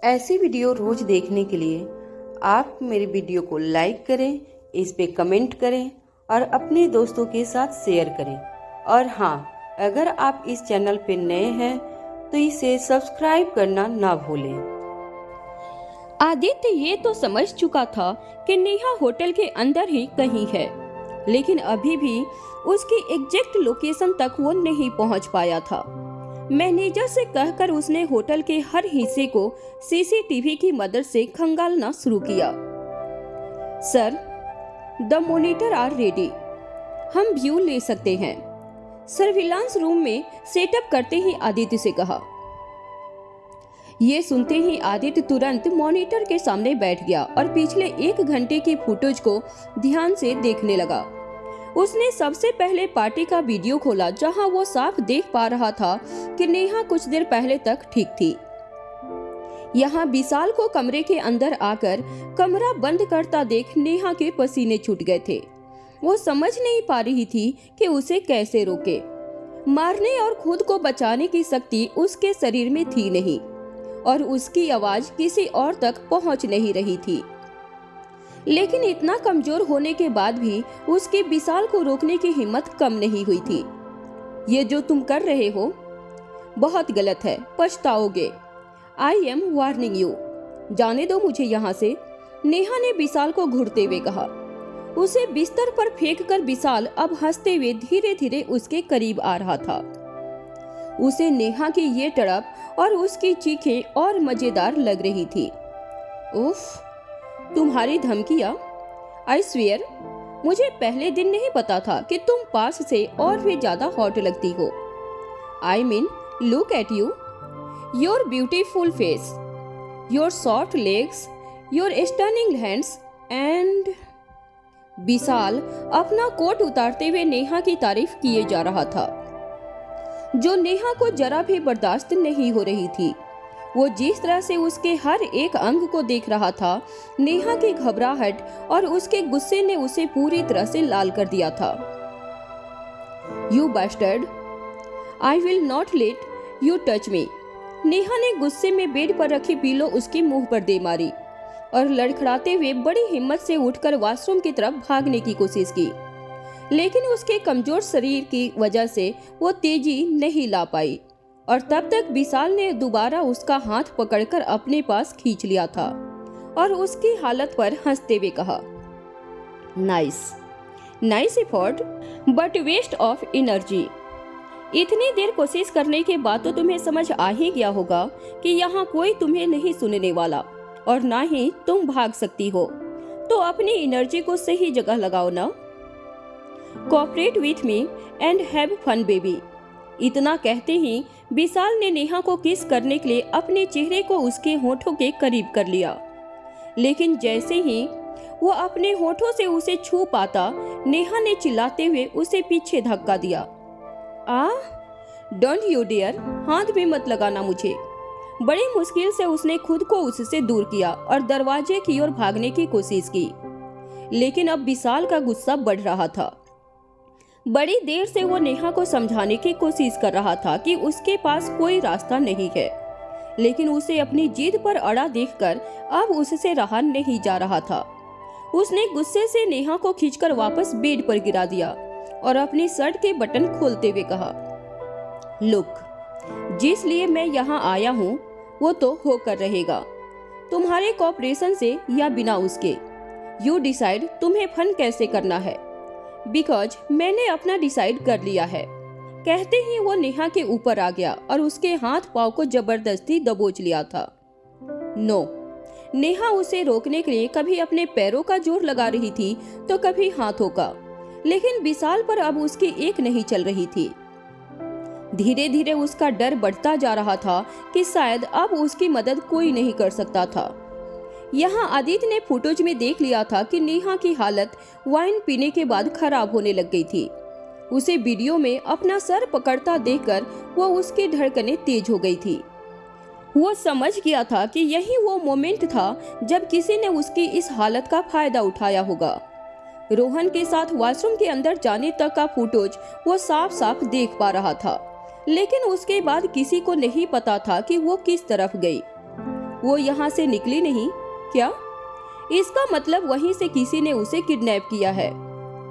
ऐसी वीडियो रोज देखने के लिए आप मेरे वीडियो को लाइक करें, इस पे कमेंट करें और अपने दोस्तों के साथ शेयर करें। और हाँ, अगर आप इस चैनल पे नए हैं तो इसे सब्सक्राइब करना ना भूलें। आदित्य ये तो समझ चुका था कि नेहा होटल के अंदर ही कहीं है, लेकिन अभी भी उसकी एग्जैक्ट लोकेशन तक वो नहीं पहुंच पाया था। मैनेजर से कहकर उसने होटल के हर हिस्से को सीसीटीवी की मदद से खंगालना शुरू किया। Sir, the monitor are ready. हम व्यू ले सकते हैं, सर्विलांस रूम में सेटअप करते ही आदित्य से कहा। ये सुनते ही आदित्य तुरंत मॉनिटर के सामने बैठ गया और पिछले 1 घंटे की फुटेज को ध्यान से देखने लगा। उसने सबसे पहले पार्टी का वीडियो खोला, जहां वो साफ देख पा रहा था कि नेहा कुछ देर पहले तक ठीक थी। यहाँ विशाल को कमरे के अंदर आकर कमरा बंद करता देख नेहा के पसीने छूट गए थे। वो समझ नहीं पा रही थी कि उसे कैसे रोके। मारने और खुद को बचाने की शक्ति उसके शरीर में थी नहीं और उसकी आवाज किसी और तक पहुंच नहीं रही थी। लेकिन इतना कमजोर होने के बाद भी उसके विशाल को रोकने की हिम्मत कम नहीं हुई थी। ये जो तुम कर रहे हो बहुत गलत है, पछताओगे। I am warning you. जाने दो मुझे यहाँ से, नेहा ने विशाल को घूरते हुए कहा। उसे बिस्तर पर फेंककर विशाल अब हंसते हुए धीरे धीरे उसके करीब आ रहा था। उसे नेहा की ये तड़प और उसकी चीखें और मजेदार लग रही थी। उफ, तुम्हारी धमकियां! आई स्वेयर, मुझे पहले दिन नहीं पता था कि तुम पास से और भी ज्यादा हॉट लगती हो। I mean, look at you, your beautiful face, your soft legs, your stunning hands and. Vishal अपना कोट उतारते हुए नेहा की तारीफ किए जा रहा था, जो नेहा को जरा भी बर्दाश्त नहीं हो रही थी। वो जिस तरह से उसके हर एक अंग को देख रहा था, नेहा की घबराहट और उसके गुस्से ने उसे पूरी तरह से लाल कर दिया था। You bastard, I will not let you touch me. Neha ने गुस्से में बेड पर रखी पिलो उसके मुंह पर दे मारी और लड़खड़ाते हुए बड़ी हिम्मत से उठकर वॉशरूम की तरफ भागने की कोशिश की, लेकिन उसके कमजोर शरीर की वजह से वो तेजी नहीं ला पाई। और तब तक विशाल ने दोबारा उसका हाथ पकड़कर अपने पास खींच लिया था और उसकी हालत पर हंसते हुए कहा, nice effort but waste of energy. इतनी देर कोशिश करने के बाद तो तुम्हें समझ आ ही गया होगा कि यहाँ कोई तुम्हें नहीं सुनने वाला और ना ही तुम भाग सकती हो, तो अपनी एनर्जी को सही जगह लगाओ ना। Cooperate with me and have fun baby. इतना कहते ही विशाल ने नेहा को किस करने के लिए अपने चेहरे को उसके होठों के करीब कर लिया, लेकिन जैसे ही वो अपने होठों से उसे छू पाता, नेहा ने चिल्लाते हुए उसे पीछे धक्का दिया। डोंट यू डेयर, हाथ भी मत लगाना मुझे। बड़ी मुश्किल से उसने खुद को उससे दूर किया और दरवाजे की ओर भागने की कोशिश की, लेकिन अब विशाल का गुस्सा बढ़ रहा था। बड़ी देर से वो नेहा को समझाने की कोशिश कर रहा था कि उसके पास कोई रास्ता नहीं है, लेकिन उसे अपनी जिद पर अड़ा देखकर अब उससे रहा नहीं जा रहा था। उसने गुस्से से नेहा को खींचकर वापस बेड पर गिरा दिया और अपनी शर्ट के बटन खोलते हुए कहा, लुक, जिस लिए मैं यहाँ आया हूँ वो तो होकर रहेगा, तुम्हारे कोऑपरेशन से या बिना उसके। यू डिसाइड तुम्हें फन कैसे करना है, बिकॉज मैंने अपना डिसाइड कर लिया है। कहते ही वो नेहा के ऊपर आ गया और उसके हाथ पांव को जबरदस्ती दबोच लिया था। नो, नेहा उसे रोकने के लिए कभी अपने पैरों का जोर लगा रही थी तो कभी हाथों का, लेकिन विशाल पर अब उसकी एक नहीं चल रही थी। धीरे धीरे उसका डर बढ़ता जा रहा था कि शायद अब उसकी मदद कोई नहीं कर सकता था। यहाँ आदित्य ने फुटेज में देख लिया था कि नेहा की हालत वाइन पीने के बाद खराब होने लग गई थी। उसे वीडियो में अपना सर पकड़ता देखकर वो उसकी धड़कनें तेज हो गई थी। वो समझ गया था कि यही वो मोमेंट था जब किसी ने उसकी इस हालत का फायदा उठाया होगा। रोहन के साथ वॉशरूम के अंदर जाने तक का फुटेज वो साफ साफ देख पा रहा था, लेकिन उसके बाद किसी को नहीं पता था कि वो किस तरफ गई। वो यहाँ से निकली नहीं क्या? इसका मतलब वहीं से किसी ने उसे किडनैप किया है,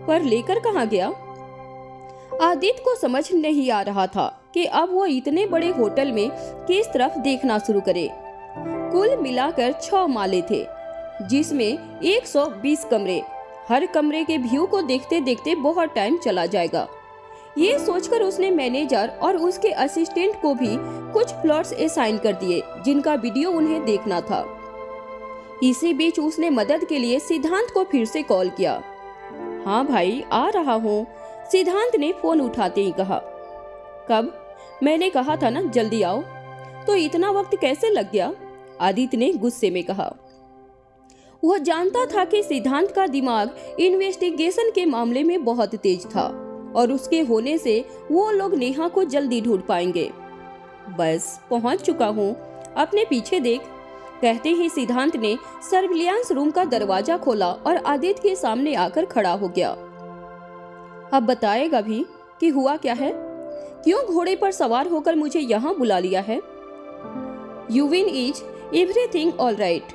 पर लेकर कहाँ गया? आदित्य को समझ नहीं आ रहा था कि अब वो इतने बड़े होटल में किस तरफ देखना शुरू करे। कुल मिलाकर 6 माले थे, जिसमें 120 कमरे। हर कमरे के व्यू को देखते देखते बहुत टाइम चला जाएगा। ये सोचकर उसने मैनेजर और उसके असिस्टेंट को भी कुछ प्लॉट्स असाइन कर दिए जिनका वीडियो उन्हें देखना था। इसी बीच उसने मदद के लिए सिद्धांत को फिर से कॉल किया। हाँ भाई, आ रहा हूँ, सिद्धांत ने फोन उठाते ही कहा। कब? मैंने कहा था ना जल्दी आओ। तो इतना वक्त कैसे लग गया? आदित्य ने गुस्से में कहा। वह जानता था कि सिद्धांत का दिमाग इन्वेस्टिगेशन के मामले में बहुत तेज था और उसके होने से वो लोग नेहा को जल्दी ढूंढ पाएंगे। बस पहुंच चुका हूँ, अपने पीछे देख, कहते ही सिद्धांत ने सर्विलांस रूम का दरवाजा खोला और आदित्य के सामने आकर खड़ा हो गया। अब बताएगा भी कि हुआ क्या है? क्यों घोड़े पर सवार होकर मुझे यहाँ बुला लिया है? यूविन इज एवरीथिंग ऑल राइट?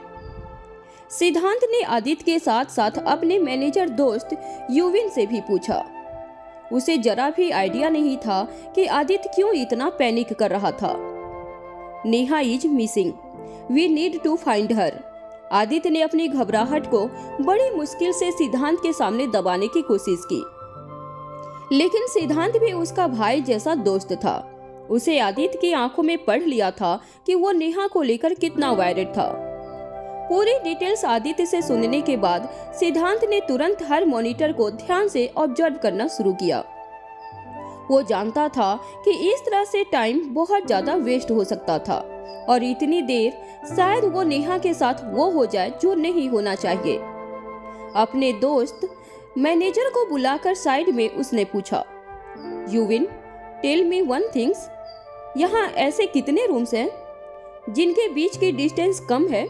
सिद्धांत ने आदित्य के साथ साथ अपने मैनेजर दोस्त यूविन से भी पूछा। उसे जरा भी आइडिया नहीं था कि आदित्य क्यों इतना पैनिक कर रहा था। Neha is missing, we need to find her. Aditya ने अपनी घबराहट को बड़ी मुश्किल से सिद्धांत के सामने दबाने की कोशिश की, लेकिन सिद्धांत भी उसका भाई जैसा दोस्त था। उसे आदित्य की आंखों में पढ़ लिया था कि वो नेहा को लेकर कितना वैरिड था। पूरी डिटेल्स आदित्य से सुनने के बाद सिद्धांत ने तुरंत हर मॉनिटर को ध्यान से ऑब्जर्व करना शुरू किया। वो जानता था कि इस तरह से टाइम बहुत ज्यादा वेस्ट हो सकता था और इतनी देर शायद वो नेहा के साथ वो हो जाए जो नहीं होना चाहिए। अपने दोस्त मैनेजर को बुलाकर साइड में उसने पूछा, यूविन, टेल मी वन थिंग्स, यहाँ ऐसे कितने रूम्स हैं जिनके बीच की डिस्टेंस कम है?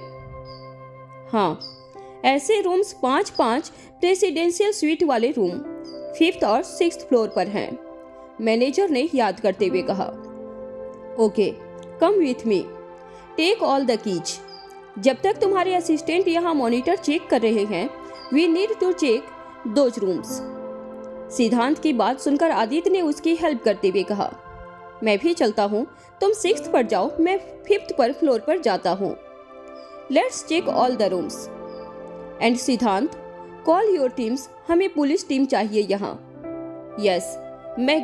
हाँ, ऐसे रूम्स 5-5 प्रेसिडेंशियल स्वीट वाले रूम 5th और 6th फ्लोर पर हैं, मैनेजर ने याद करते हुए कहा। Okay, come with me, take all the keys. जब तक तुम्हारे असिस्टेंट यहाँ मॉनिटर चेक कर रहे हैं, we need to check those rooms. Siddhant की बात सुनकर आदित्य ने उसकी हेल्प करते हुए कहा, मैं भी चलता हूँ, तुम 6th पर जाओ, मैं 5th पर फ्लोर पर जाता हूँ। Let's check all the rooms and Siddhant, call your teams, हमें पुलिस टीम चाहिए यहाँ। यस, मैं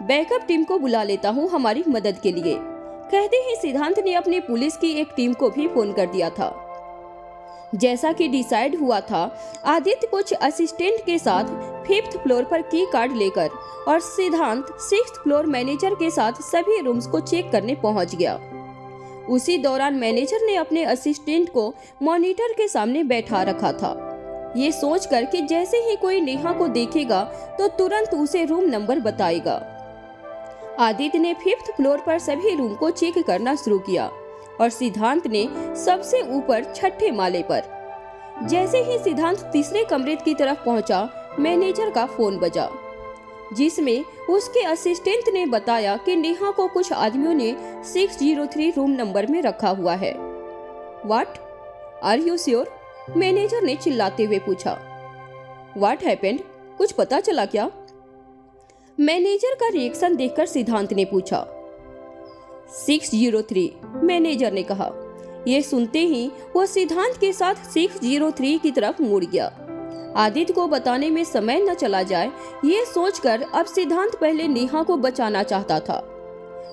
बैकअप टीम को बुला लेता हूँ हमारी मदद के लिए। कहते ही सिद्धांत ने अपनी पुलिस की एक टीम को भी फोन कर दिया था। जैसा कि डिसाइड हुआ था, आदित्य कुछ असिस्टेंट के साथ 5th फ्लोर पर की कार्ड लेकर और सिद्धांत 6th फ्लोर मैनेजर के साथ सभी रूम्स को चेक करने पहुंच गया। उसी दौरान मैनेजर ने अपने असिस्टेंट को मॉनिटर के सामने बैठा रखा था, ये सोचकर कि जैसे ही कोई नेहा को देखेगा तो तुरंत उसे रूम नंबर बताएगा। आदित्य ने 5th फ्लोर पर सभी रूम को चेक करना शुरू किया और सिद्धांत ने सबसे ऊपर 6ठे माले पर। जैसे ही सिद्धांत तीसरे कमरे की तरफ पहुंचा, मैनेजर का फोन बजा, जिसमें उसके असिस्टेंट ने बताया कि नेहा को कुछ आदमियों ने 603 रूम नंबर में रखा हुआ है। What? Are you sure? Manager ने चिल्लाते हुए पूछा। What happened? कुछ पता चला क्या? मैनेजर का रिएक्शन देखकर सिद्धांत ने पूछा। 603, मैनेजर ने कहा। यह सुनते ही वो सिद्धांत के साथ 603 की तरफ मुड़ गया। आदित्य को बताने में समय न चला जाए, ये सोचकर अब सिद्धांत पहले नेहा को बचाना चाहता था।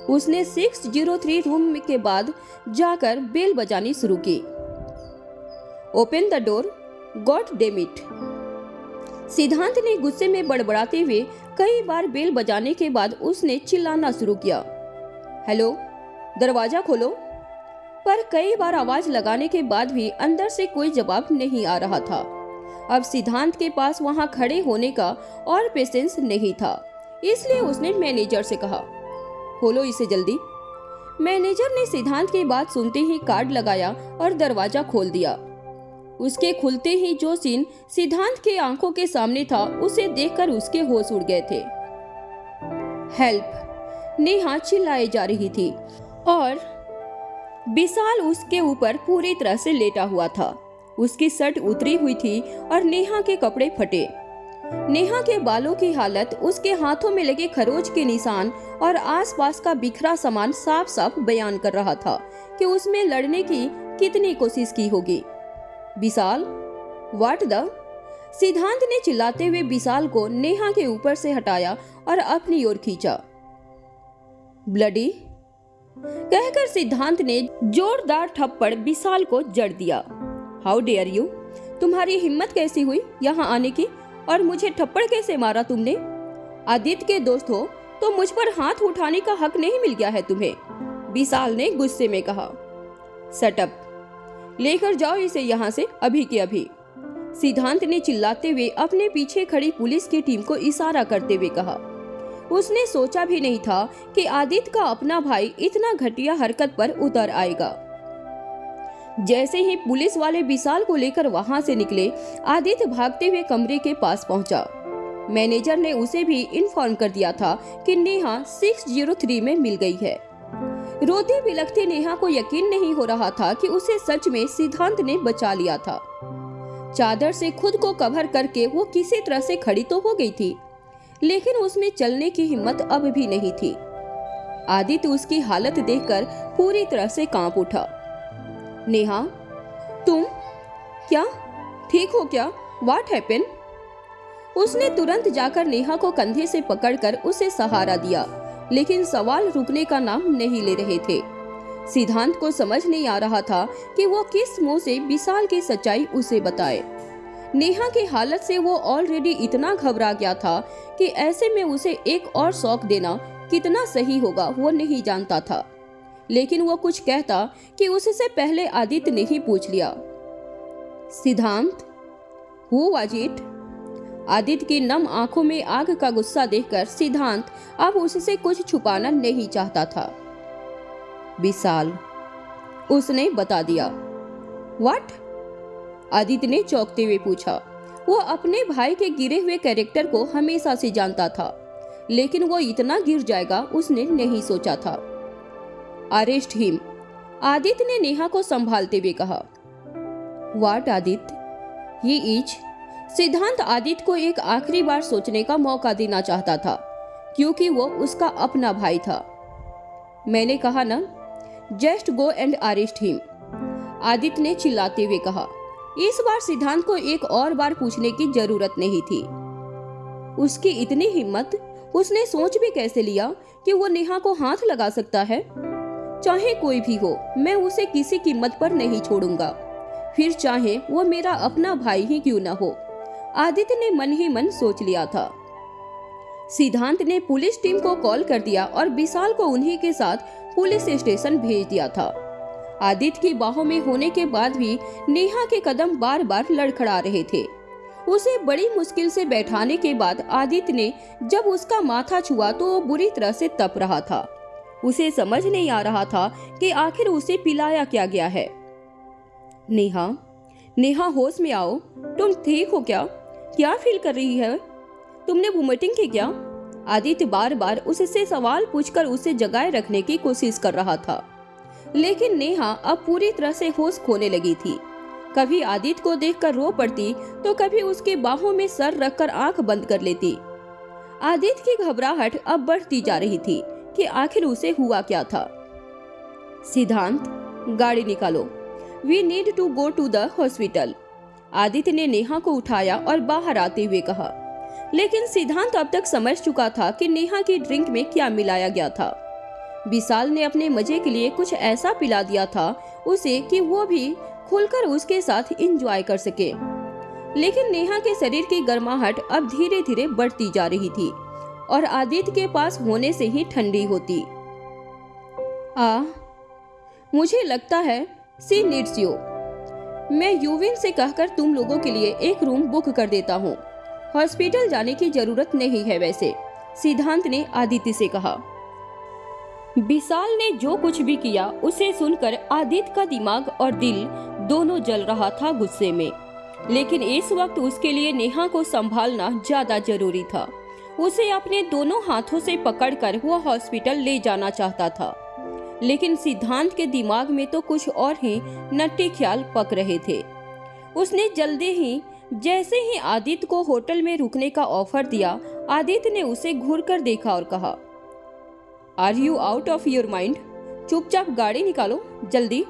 उसने 603 रूम के बाद जाकर बेल बजानी शुरू की। Open the door, god damn it. सिद्धांत ने गुस्से में बड़बड़ाते हुए कई बार बेल बजाने के बाद उसने चिल्लाना शुरू किया, हेलो, दरवाजा खोलो। पर कई बार आवाज लगाने के बाद भी अंदर से कोई जवाब नहीं आ रहा था। अब सिद्धांत के पास वहां खड़े होने का और पेशेंस नहीं था, इसलिए उसने मैनेजर से कहा, खोलो इसे जल्दी। मैनेजर ने सिद्धांत की बात सुनते ही कार्ड लगाया और दरवाजा खोल दिया। उसके खुलते ही जो सीन सिद्धांत की आंखों के सामने था, उसे देखकर उसके होश उड़ गए थे। हेल्प, नेहा चिल्लाए जा रही थी और विशाल उसके ऊपर पूरी तरह से लेटा हुआ था। उसकी शर्ट उतरी हुई थी और नेहा के कपड़े फटे। नेहा के बालों की हालत, उसके हाथों में लगे खरोच के निशान और आसपास का बिखरा सामान साफ साफ बयान कर रहा था कि उसमें लड़ने की कितनी कोशिश की होगी। विशाल, व्हाट द? सिद्धांत ने चिल्लाते हुए विशाल को नेहा के ऊपर से हटाया और अपनी ओर खींचा। ब्लडी कहकर सिद्धांत ने जोरदार थप्पड़ विशाल को जड़ दिया। हाउ डेयर यू, तुम्हारी हिम्मत कैसी हुई यहाँ आने की, और मुझे थप्पड़ कैसे मारा तुमने? आदित्य के दोस्त हो तो मुझ पर हाथ उठाने का हक नहीं मिल गया है तुम्हें, विशाल ने गुस्से में कहा। शट अप, लेकर जाओ इसे यहाँ से अभी के अभी, सिद्धांत ने चिल्लाते हुए अपने पीछे खड़ी पुलिस की टीम को इशारा करते हुए कहा। उसने सोचा भी नहीं था कि आदित्य का अपना भाई इतना घटिया हरकत पर उतर आएगा। जैसे ही पुलिस वाले विशाल को लेकर वहां से निकले, आदित्य भागते हुए कमरे के पास पहुंचा। मैनेजर ने उसे भी इन्फॉर्म कर दिया था कि नेहा 603 में मिल गई है। रोती बिलखती नेहा को यकीन नहीं हो रहा था कि उसे सच में सिद्धांत ने बचा लिया था। चादर से खुद को कवर करके वो किसी तरह से खड़ी तो हो गई थी, लेकिन उसमें चलने की हिम्मत अब भी नहीं थी। आदित्य उसकी हालत देखकर पूरी तरह से कांप उठा। नेहा, तुम क्या ठीक हो क्या? What happened? उसने तुरंत जाकर नेहा को कंधे से पकड़कर उसे सहारा दिया, लेकिन सवाल रुकने का नाम नहीं ले रहे थे। सिद्धांत को समझ नहीं आ रहा था कि वो किस मुंह से विशाल की सच्चाई उसे बताए। नेहा की हालत से वो ऑलरेडी इतना घबरा गया था कि ऐसे में उसे एक और शॉक देना कितना सही होगा वो नहीं जानता था। लेकिन वो कुछ कहता कि उससे पहले आदित्य ने ही पूछ लिया, सिद्धांत, हु वाज इट? आदित्य की नम आंखों में आग का गुस्सा देखकर सिद्धांत अब उससे कुछ छुपाना नहीं चाहता था। विशाल, उसने बता दिया। व्हाट? आदित्य ने चौंकते हुए पूछा। वो अपने भाई के गिरे हुए कैरेक्टर को हमेशा से जानता था, लेकिन वो इतना गिर जाएगा उसने नहीं सोचा था। अरेस्ट हिम, आदित्य ने नेहा को संभालते हुए कहा। व्हाट आदित्य? ये इज? सिद्धांत आदित्य को एक आखिरी बार सोचने का मौका देना चाहता था, क्योंकि वो उसका अपना भाई था। मैंने कहा ना, just go and arrest him, Aditya ने चिल्लाते हुए कहा। इस बार सिद्धांत को एक और बार पूछने की जरूरत नहीं थी। उसकी इतनी हिम्मत, उसने सोच भी कैसे लिया कि वो नेहा को हाथ लगा सकता है? चाहे कोई भी हो, मैं उसे किसी कीमत पर नहीं छोड़ूंगा, फिर चाहे वो मेरा अपना भाई ही क्यों न हो, आदित्य ने मन ही मन सोच लिया था। सिद्धांत ने पुलिस टीम को कॉल कर दिया और विशाल को उन्हीं के साथ पुलिस स्टेशन भेज दिया था। आदित्य की बाहों में होने के बाद भी नेहा के कदम बार बार लड़खड़ा रहे थे। उसे बड़ी मुश्किल से बैठाने के बाद आदित्य ने जब उसका माथा छुआ तो वो बुरी तरह से तप रहा था। उसे समझ नहीं आ रहा था कि आखिर उसे पिलाया क्या गया है। नेहा, नेहा होश में आओ, तुम ठीक हो क्या? क्या फील कर रही है? तुमने वोमिटिंग की क्या? आदित्य बार बार उससे सवाल पूछकर उसे जगाए रखने की कोशिश कर रहा था, लेकिन नेहा अब पूरी तरह से होश खोने लगी थी। कभी आदित्य को देखकर रो पड़ती तो कभी उसके बाहों में सर रखकर आंख बंद कर लेती। आदित्य की घबराहट अब बढ़ती जा रही थी कि आखिर उसे हुआ क्या था। सिद्धांत, गाड़ी निकालो, we need to go to the hospital, Aditya ने नेहा को उठाया और बाहर आते हुए कहा। लेकिन सिद्धांत अब तक समझ चुका था कि नेहा की ड्रिंक में क्या मिलाया गया था। विशाल ने अपने मजे के लिए कुछ ऐसा पिला दिया था उसे कि वो भी खुलकर उसके साथ एंजॉय कर सके। लेकिन नेहा के शरीर की गर्माहट अब धीरे धीरे बढ़ती जा रही थी और आदित्य के पास होने से ही ठंडी होती। मुझे लगता है शी नीड्स यू, मैं यूविन से कहकर तुम लोगों के लिए एक रूम बुक कर देता हूँ, हॉस्पिटल जाने की जरूरत नहीं है वैसे, सिद्धांत ने आदित्य से कहा। विशाल ने जो कुछ भी किया उसे सुनकर आदित्य का दिमाग और दिल दोनों जल रहा था गुस्से में। लेकिन इस वक्त उसके लिए नेहा को संभालना ज्यादा जरूरी था। उसे अपने दोनों हाथों से पकड़कर वो हॉस्पिटल ले जाना चाहता था। लेकिन सिद्धांत के दिमाग में तो कुछ और ही नट्टी ख्याल पक रहे थे। उसने जल्दी ही जैसे ही आदित्य को होटल में रुकने का ऑफर दिया, आदित्य ने उसे घूरकर देखा और कहा, are you out of your mind? चुपचाप गाड़ी निकालो जल्दी।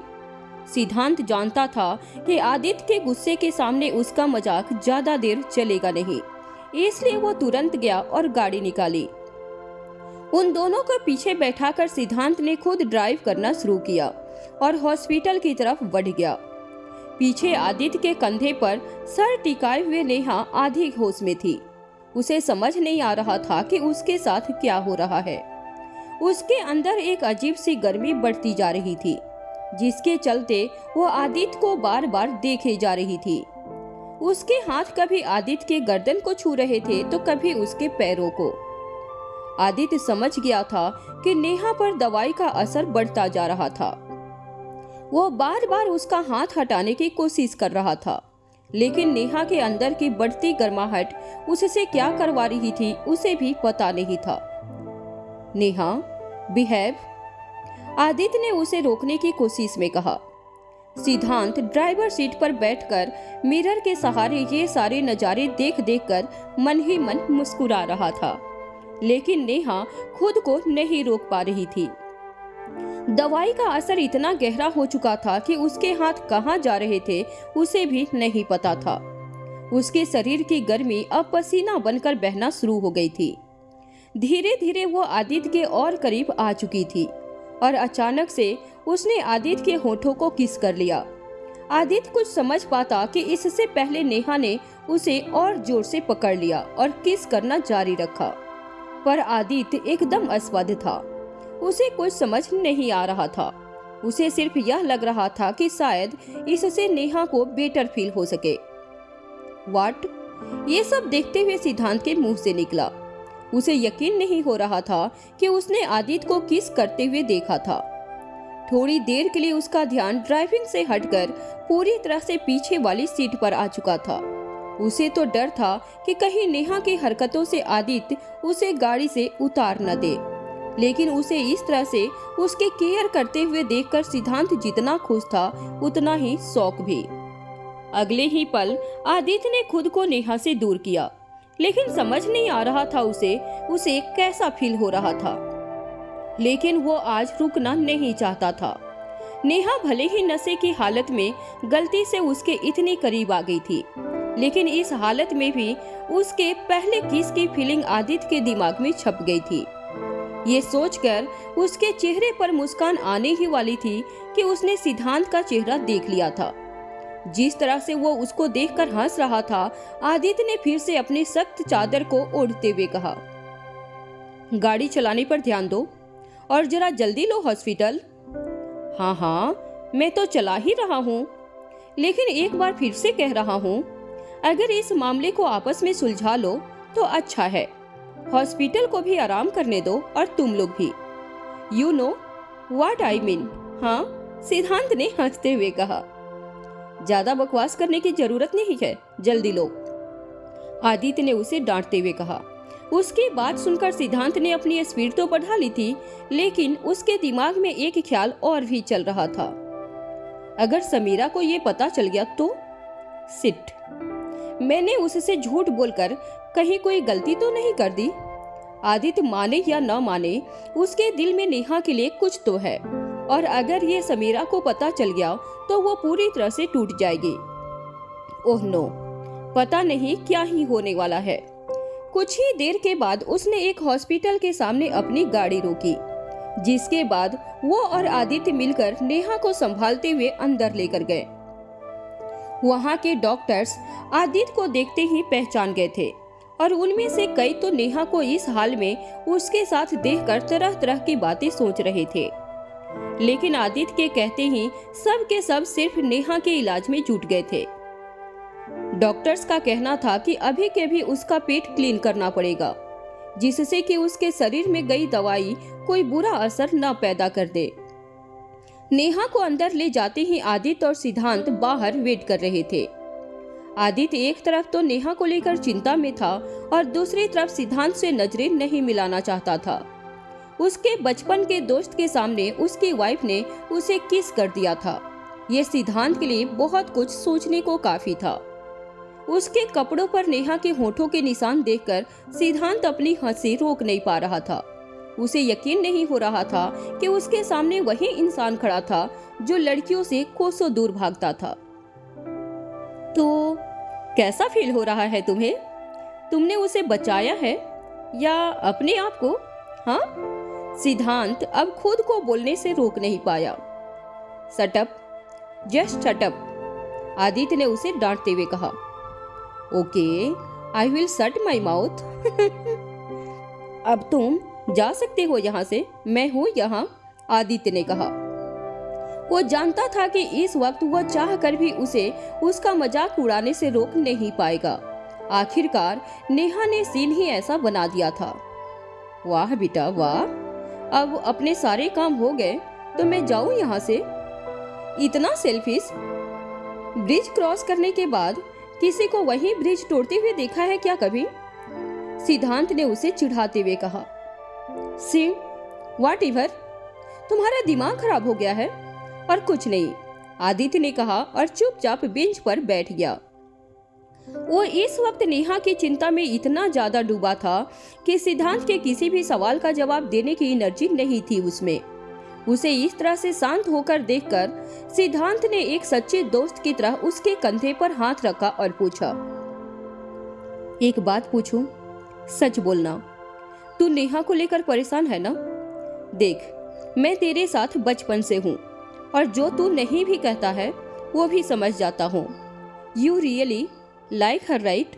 सिद्धांत जानता था कि आदित्य के गुस्से के सामने उसका मजाक ज्यादा देर चलेगा नहीं, इसलिए वो तुरंत गया और गाड़ी निकाली। उन दोनों को पीछे बैठाकर सिद्धांत ने खुद ड्राइव करना शुरू किया और हॉस्पिटल की तरफ बढ़ गया। पीछे आदित्य के कंधे पर सर टिकाए हुए नेहा आधी होश में थी। उसे समझ नहीं आ रहा था कि उसके साथ क्या हो रहा है। उसके अंदर एक अजीब सी गर्मी बढ़ती जा रही थी, जिसके चलते वो आदित्य को बार बार देखे जा रही थी। उसके हाथ कभी आदित्य के गर्दन को छू रहे थे तो कभी उसके पैरों को। आदित्य समझ गया था कि नेहा पर दवाई का असर बढ़ता जा रहा था। वो बार बार उसका हाथ हटाने की कोशिश कर रहा था, लेकिन नेहा के अंदर की बढ़ती गर्माहट उससे क्या करवा रही थी उसे भी पता नहीं था। नेहा, बिहेव, आदित्य ने उसे रोकने की कोशिश में कहा। सिद्धांत ड्राइवर सीट पर बैठकर मिरर के सहारे ये सारे नजारे देख देख कर मन ही मन मुस्कुरा रहा था, लेकिन नेहा खुद को नहीं रोक पा रही थी। दवाई का असर इतना गहरा हो चुका था कि उसके हाथ कहाँ जा रहे थे उसे भी नहीं पता था। उसके शरीर की गर्मी अब पसीना बनकर बहना शुरू हो गई थी। धीरे धीरे वो आदित्य के और करीब आ चुकी थी और अचानक से उसने आदित्य के होठों को किस कर लिया। आदित्य कुछ समझ पाता कि इससे पहले नेहा ने उसे और जोर से पकड़ लिया और किस करना जारी रखा, पर आदित्य एकदम अस्वस्थ था। उसे कुछ समझ नहीं आ रहा था। उसे सिर्फ यह लग रहा था कि शायद इससे नेहा को बेटर फील हो सके। व्हाट? ये सब देखते हुए सिद्धांत के मुंह से निकला। उसे यकीन नहीं हो रहा था कि उसने आदित्य को किस करते हुए देखा था। थोड़ी देर के लिए उसका ध्यान ड्राइविंग से हटकर पूरी तरह से पीछे वाली सीट पर आ चुका था। उसे तो डर था कि कहीं नेहा की हरकतों से आदित्य उसे गाड़ी से उतार न दे, लेकिन उसे इस तरह से उसके केयर करते हुए देखकर सिद्धांत जितना खुश था उतना ही शौक भी। अगले ही पल आदित्य ने खुद को नेहा से दूर किया, लेकिन समझ नहीं आ रहा था उसे कैसा फील हो रहा था। लेकिन वो आज रुकना नहीं चाहता था। नेहा भले ही नशे की हालत में गलती से उसके इतनी करीब आ गई थी, लेकिन इस हालत में भी उसके पहले किस की फीलिंग आदित्य के दिमाग में छप गई थी। ये सोचकर उसके चेहरे पर मुस्कान आने ही वाली थी कि उसने सिद्धांत का चेहरा देख लिया था। जिस तरह से वो उसको देखकर हंस रहा था, आदित्य ने फिर से अपनी सख्त चादर को ओढ़ते हुए कहा, गाड़ी चलाने पर ध्यान दो और जरा जल्दी लो हॉस्पिटल। हाँ हाँ, मैं तो चला ही रहा हूँ, लेकिन एक बार फिर से कह रहा हूँ, अगर इस मामले को आपस में सुलझा लो तो अच्छा है। हॉस्पिटल को भी आराम करने दो और तुम लोग भी। You know what I mean. हाँ, सिद्धांत ने हंसते हुए कहा। ज्यादा बकवास करने की जरूरत नहीं है, जल्दी लो, आदित्य ने उसे डांटते हुए कहा। उसकी बात सुनकर सिद्धांत ने अपनी स्पीड तो बढ़ा ली थी, लेकिन उसके दिमाग में एक ख्याल और भी चल रहा था। अगर समीरा को ये पता चल गया तो? सिट, मैंने उससे झूठ बोलकर कहीं कोई गलती तो नहीं कर दी? आदित्य माने या न माने, उसके दिल में नेहा के लिए कुछ तो है, और अगर ये समीरा को पता चल गया तो वो पूरी तरह से टूट जाएगी। ओह नो, पता नहीं क्या ही होने वाला है। कुछ ही देर के बाद उसने एक हॉस्पिटल के सामने अपनी गाड़ी रोकी, जिसके बाद वो और आदित्य मिलकर नेहा को संभालते हुए अंदर लेकर गए। वहाँ के डॉक्टर्स आदित्य को देखते ही पहचान गए थे, और उनमें से कई तो नेहा को इस हाल में उसके साथ देखकर तरह तरह की बातें सोच रहे थे। लेकिन आदित्य के कहते ही सब के सब सिर्फ नेहा के इलाज में जुट गए थे। डॉक्टर्स का कहना था कि अभी के भी उसका पेट क्लीन करना पड़ेगा, जिससे कि उसके शरीर में गई दवाई कोई बुरा असर न पैदा कर दे। नेहा को अंदर ले जाते ही आदित्य और सिद्धांत बाहर वेट कर रहे थे। आदित्य एक तरफ तो नेहा को लेकर चिंता में था और दूसरी तरफ सिद्धांत से नजरें नहीं मिलाना चाहता था। उसके बचपन के दोस्त के सामने उसकी वाइफ ने उसे किस कर दिया था। ये सिद्धांत के लिए बहुत कुछ सोचने को काफी था। उसके कपड़ों पर नेहा के होठों के निशान देखकर सिद्धांत अपनी हंसी रोक नहीं पा रहा था। उसे यकीन नहीं हो रहा था कि उसके सामने वही इंसान खड़ा था जो लड़कियों से कोसों दूर भागता था। तो कैसा फील हो रहा है तुम्हें? तुमने उसे बचाया है या अपने आप को? हाँ? सिद्धांत अब खुद को बोलने से रोक नहीं पाया। Shut up, just shut up, Aditya ने उसे डांटते हुए कहा। Okay, I will shut my mouth. अब तुम जा सकते हो यहाँ से, मैं हूँ यहाँ, आदित्य ने कहा। वो जानता था कि इस वक्त वह चाह कर भी उसे उसका मजाक उड़ाने से रोक नहीं पाएगा। आखिरकार नेहा ने सीन ही ऐसा बना दिया था। वाह बेटा वाह, अब अपने सारे काम हो गए तो मैं जाऊं यहाँ से? इतना सेल्फिश। ब्रिज क्रॉस करने के बाद किसी को वही ब्रिज तोड़ते हुए देखा है क्या कभी? सिद्धांत ने उसे चिढ़ाते हुए कहा। सी व्हाट एवर, तुम्हारा दिमाग खराब हो गया है? और कुछ नहीं, आदित्य ने कहा और चुपचाप बेंच पर बैठ गया। वो इस वक्त नेहा की चिंता में इतना ज्यादा डूबा था कि सिद्धांत के किसी भी सवाल का जवाब देने की एनर्जी नहीं थी उसमें। उसे इस तरह से शांत होकर देखकर सिद्धांत ने एक सच्चे दोस्त की तरह उसके कंधे पर हाथ रखा और पूछा, एक बात पूछूं? सच बोलना, तू नेहा को लेकर परेशान है ना? देख, मैं तेरे साथ बचपन से हूँ और जो तू नहीं भी कहता है वो भी समझ जाता हूँ। You really like her right?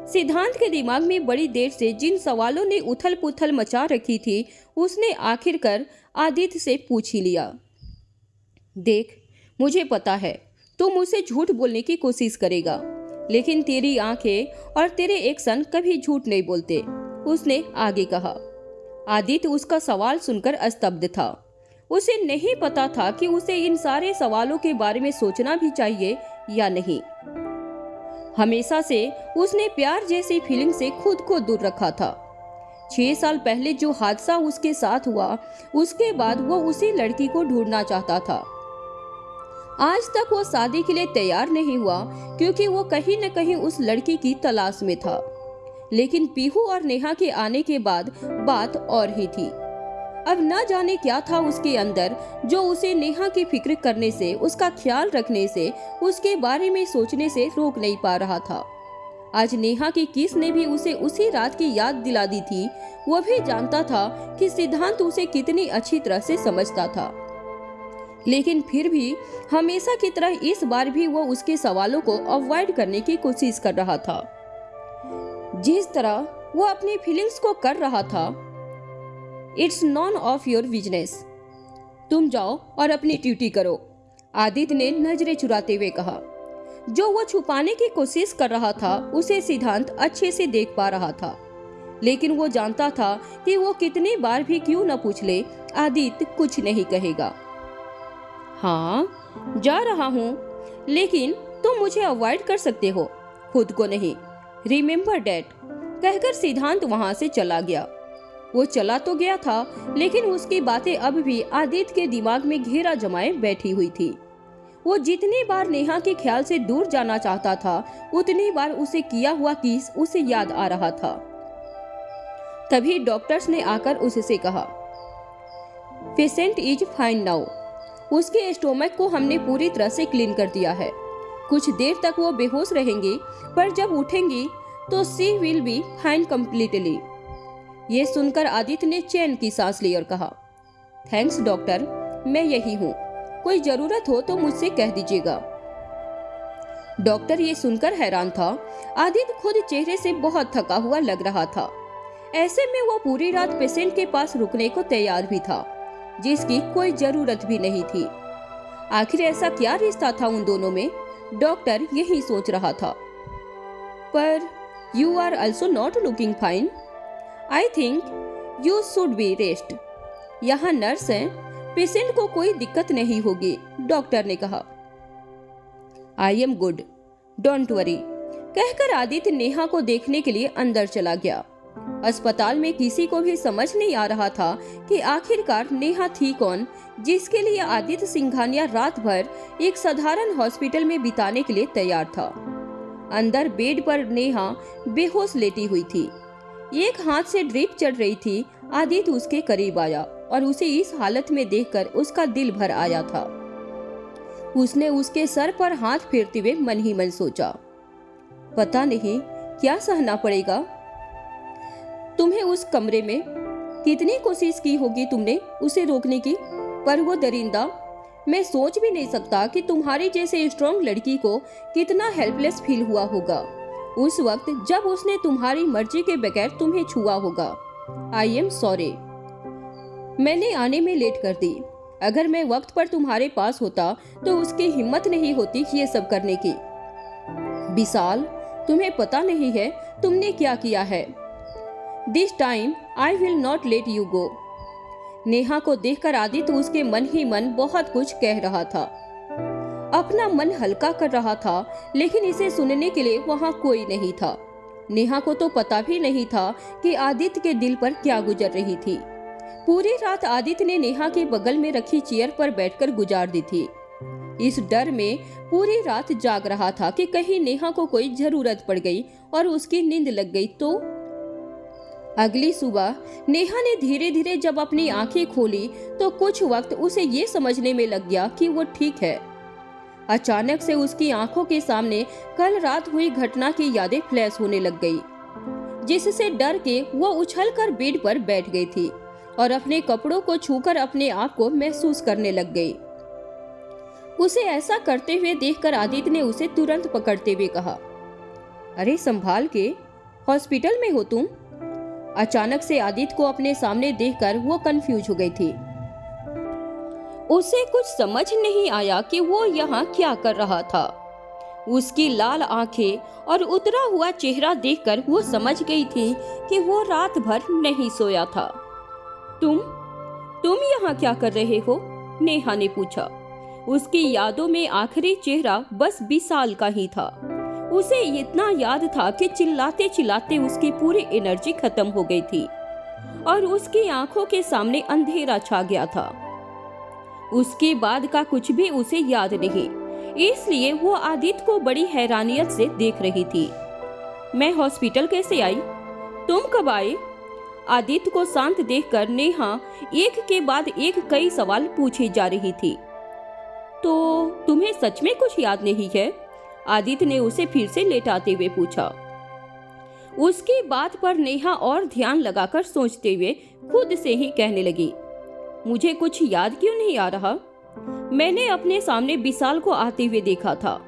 सिद्धांत के दिमाग में बड़ी देर से जिन सवालों ने उथल पुथल मचा रखी थी, उसने आखिरकार आदित्य से पूछ ही लिया। देख, मुझे पता है तुम मुझसे झूठ बोलने की कोशिश करेगा, लेकिन तेरी आंखें और तेरे एक्शन कभी झूठ नहीं बोलते, उसने आगे कहा। आदित्य उसका सवाल सुनकर स्तब्ध था। उसे नहीं पता था कि उसे इन सारे सवालों के बारे में सोचना भी चाहिए या नहीं। हमेशा से उसने प्यार जैसी फीलिंग से खुद को दूर रखा था। 6 साल पहले जो हादसा उसके साथ हुआ, उसके बाद वो उसी लड़की को ढूंढना चाहता था। आज तक वो शादी के लिए तैयार नहीं हुआ क्योंकि वो कहीं न कहीं उस लड़की की तलाश में था। लेकिन पीहू और नेहा के आने के बाद बात और ही थी। अब न जाने क्या था उसके अंदर जो उसे नेहा की फिक्र करने से, उसका ख्याल रखने से, उसके बारे में सोचने से रोक नहीं पा रहा था। आज नेहा की किस ने भी उसे उसी रात की याद दिला दी थी। वो भी जानता था कि सिद्धांत उसे कितनी अच्छी तरह से समझता था, लेकिन फिर भी हमेशा की तरह इस बार भी वो उसके सवालों को अवॉइड करने की कोशिश कर रहा था। जिस तरह वो अपनी फीलिंग्स को कर रहा था, it's none of your business. तुम जाओ और अपनी ड्यूटी करो, आदित्य ने नजरें चुराते हुए कहा। जो वो छुपाने की कोशिश कर रहा था उसे सिद्धांत अच्छे से देख पा रहा था, लेकिन वो जानता था कि वो कितनी बार भी क्यों न पूछ ले, आदित्य कुछ नहीं कहेगा। हाँ, जा रहा हूँ, लेकिन तुम मुझे अवॉइड कर सकते हो, खुद को नहीं। रिमेम्बर डैट, कहकर सिद्धांत वहां से चला गया। वो चला तो गया था, लेकिन उसकी बातें अब भी आदित्य के दिमाग में घेरा जमाए बैठी हुई थी। वो जितनी बार नेहा के ख्याल से दूर जाना चाहता था, उतनी बार उसे किया हुआ किस उसे याद आ रहा था। तभी डॉक्टर्स ने आकर उससे कहा, पेशेंट इज फाइन नाउ। उसके स्टोमक को हमने पूरी तरह से क्लीन कर दिया है। कुछ देर तक वो बेहोश रहेंगी, पर जब उठेंगी तो she will be fine completely. ये सुनकर आदित्य ने चैन की सांस ली और कहा, थैंक्स डॉक्टर, मैं यही हूँ, कोई जरूरत हो तो मुझसे कह दीजिएगा। डॉक्टर ये सुनकर हैरान था। आदित्य खुद चेहरे से बहुत थका हुआ लग रहा था। ऐसे में वो पूरी रात पेशेंट के पास रुकने को तैयार भी था, जिसकी कोई जरूरत भी नहीं थी। आखिर ऐसा क्या रिश्ता था उन दोनों में, डॉक्टर यही सोच रहा था। पर you are also not looking fine, I think you should be rest. यहाँ नर्स है, पेशेंट को कोई दिक्कत नहीं होगी, डॉक्टर ने कहा। I am good, don't worry, कहकर आदित्य नेहा को देखने के लिए अंदर चला गया। अस्पताल में किसी को भी समझ नहीं आ रहा था कि आखिरकार नेहा थी कौन, जिसके लिए आदित्य सिंघानिया रात भर एक साधारण हॉस्पिटल में बिताने के लिए तैयार था। अंदर बेड पर नेहा बेहोश लेटी हुई थी। एक हाथ से ड्रिप चढ़ रही थी। आदित्य उसके करीब आया और उसे इस हालत में देखकर उसका दिल भर आया था। उसने उसके सर पर हाथ फेरते हुए मन ही मन सोचा, पता नहीं क्या सहना पड़ेगा। तुम्हें उस कमरे में कितनी कोशिश की होगी तुमने उसे रोकने की, पर वो दरिंदा, मैं सोच भी नहीं सकता कि तुम्हारी जैसे स्ट्रॉन्ग लड़की को कितना हेल्पलेस फील हुआ होगा उस वक्त जब उसने तुम्हारी मर्जी के बगैर तुम्हें छुआ होगा। आई एम सॉरी, मैंने आने में लेट कर दी। अगर मैं वक्त पर तुम्हारे पास होता तो उसकी हिम्मत नहीं होती ये सब करने की। विशाल, तुम्हें पता नहीं है तुमने क्या किया है। This time I will not let you go. Neha को देखकर आदित्य उसके मन ही मन बहुत कुछ कह रहा था। अपना मन हल्का कर रहा था, लेकिन इसे सुनने के लिए वहां कोई नहीं था। नेहा को तो पता भी नहीं था कि आदित्य के दिल पर क्या गुजर रही थी। पूरी रात आदित्य ने नेहा के बगल में रखी चेयर पर बैठकर गुजार दी थी। इस डर में पूरी रात जाग रहा था कि कहीं नेहा को कोई जरूरत पड़ गई और उसकी नींद लग गई तो। अगली सुबह नेहा ने धीरे धीरे जब अपनी आंखें खोली तो कुछ वक्त उसे ये समझने में लग गया कि वो ठीक है। अचानक से उसकी आंखों के सामने कल रात हुई घटना की यादें फ्लैश होने लग गई, जिससे डर के वो उछलकर बेड पर बैठ गई थी और अपने कपड़ों को छूकर अपने आप को महसूस करने लग गई। उसे ऐसा करते हुए देखकर आदित्य ने उसे तुरंत पकड़ते हुए कहा, अरे संभाल के, हॉस्पिटल में हो तुम? अचानक से आदित्य को अपने सामने देखकर वो कंफ्यूज हो गई थी। उसे कुछ समझ नहीं आया कि वो यहाँ क्या कर रहा था। उसकी लाल आंखें और उतरा हुआ चेहरा देखकर वो समझ गई थी कि वो रात भर नहीं सोया था। तुम यहाँ क्या कर रहे हो? नेहा ने पूछा। उसकी यादों में आखिरी चेहरा बस विशाल का ही था। उसे इतना याद था कि चिल्लाते चिल्लाते उसकी पूरी एनर्जी खत्म हो गई थी और उसकी आंखों के सामने अंधेरा छा गया था। उसके बाद का कुछ भी उसे याद नहीं, इसलिए वो आदित्य को बड़ी हैरानियत से देख रही थी। मैं हॉस्पिटल कैसे आई? तुम कब आए? आदित्य को शांत देखकर नेहा एक के बाद एक कई सवाल पूछी जा रही थी। तो तुम्हें सच में कुछ याद नहीं है? आदित्य ने उसे फिर से लेटाते हुए पूछा। उसकी बात पर नेहा और ध्यान लगाकर सोचते हुए खुद से ही कहने लगी, मुझे कुछ याद क्यों नहीं आ रहा? मैंने अपने सामने विशाल को आते हुए देखा था।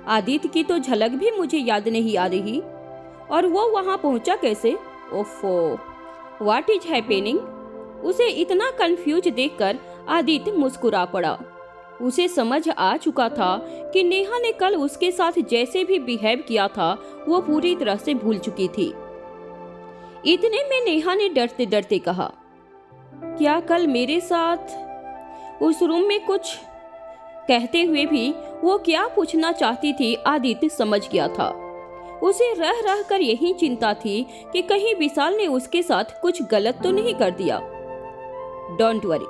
आदित्य की तो झलक भी मुझे याद नहीं आ रही। और वो वहां पहुंचा कैसे? ओफो, व्हाट इज हैपनिंग? उसे इतना कंफ्यूज देखकर आदित्य मुस्कुरा पड़ा। उसे समझ आ चुका था कि नेहा ने कल उसके साथ जैसे भी बिहेव किया था वो पूरी तरह से भूल चुकी थी। इतने में नेहा ने डरते डरते कहा, क्या कल मेरे साथ उस रूम में कुछ? कहते हुए भी वो क्या पूछना चाहती थी आदित्य समझ गया था। उसे रह रह कर यही चिंता थी कि कहीं विशाल ने उसके साथ कुछ गलत तो नहीं कर दिया। डोंट वरी,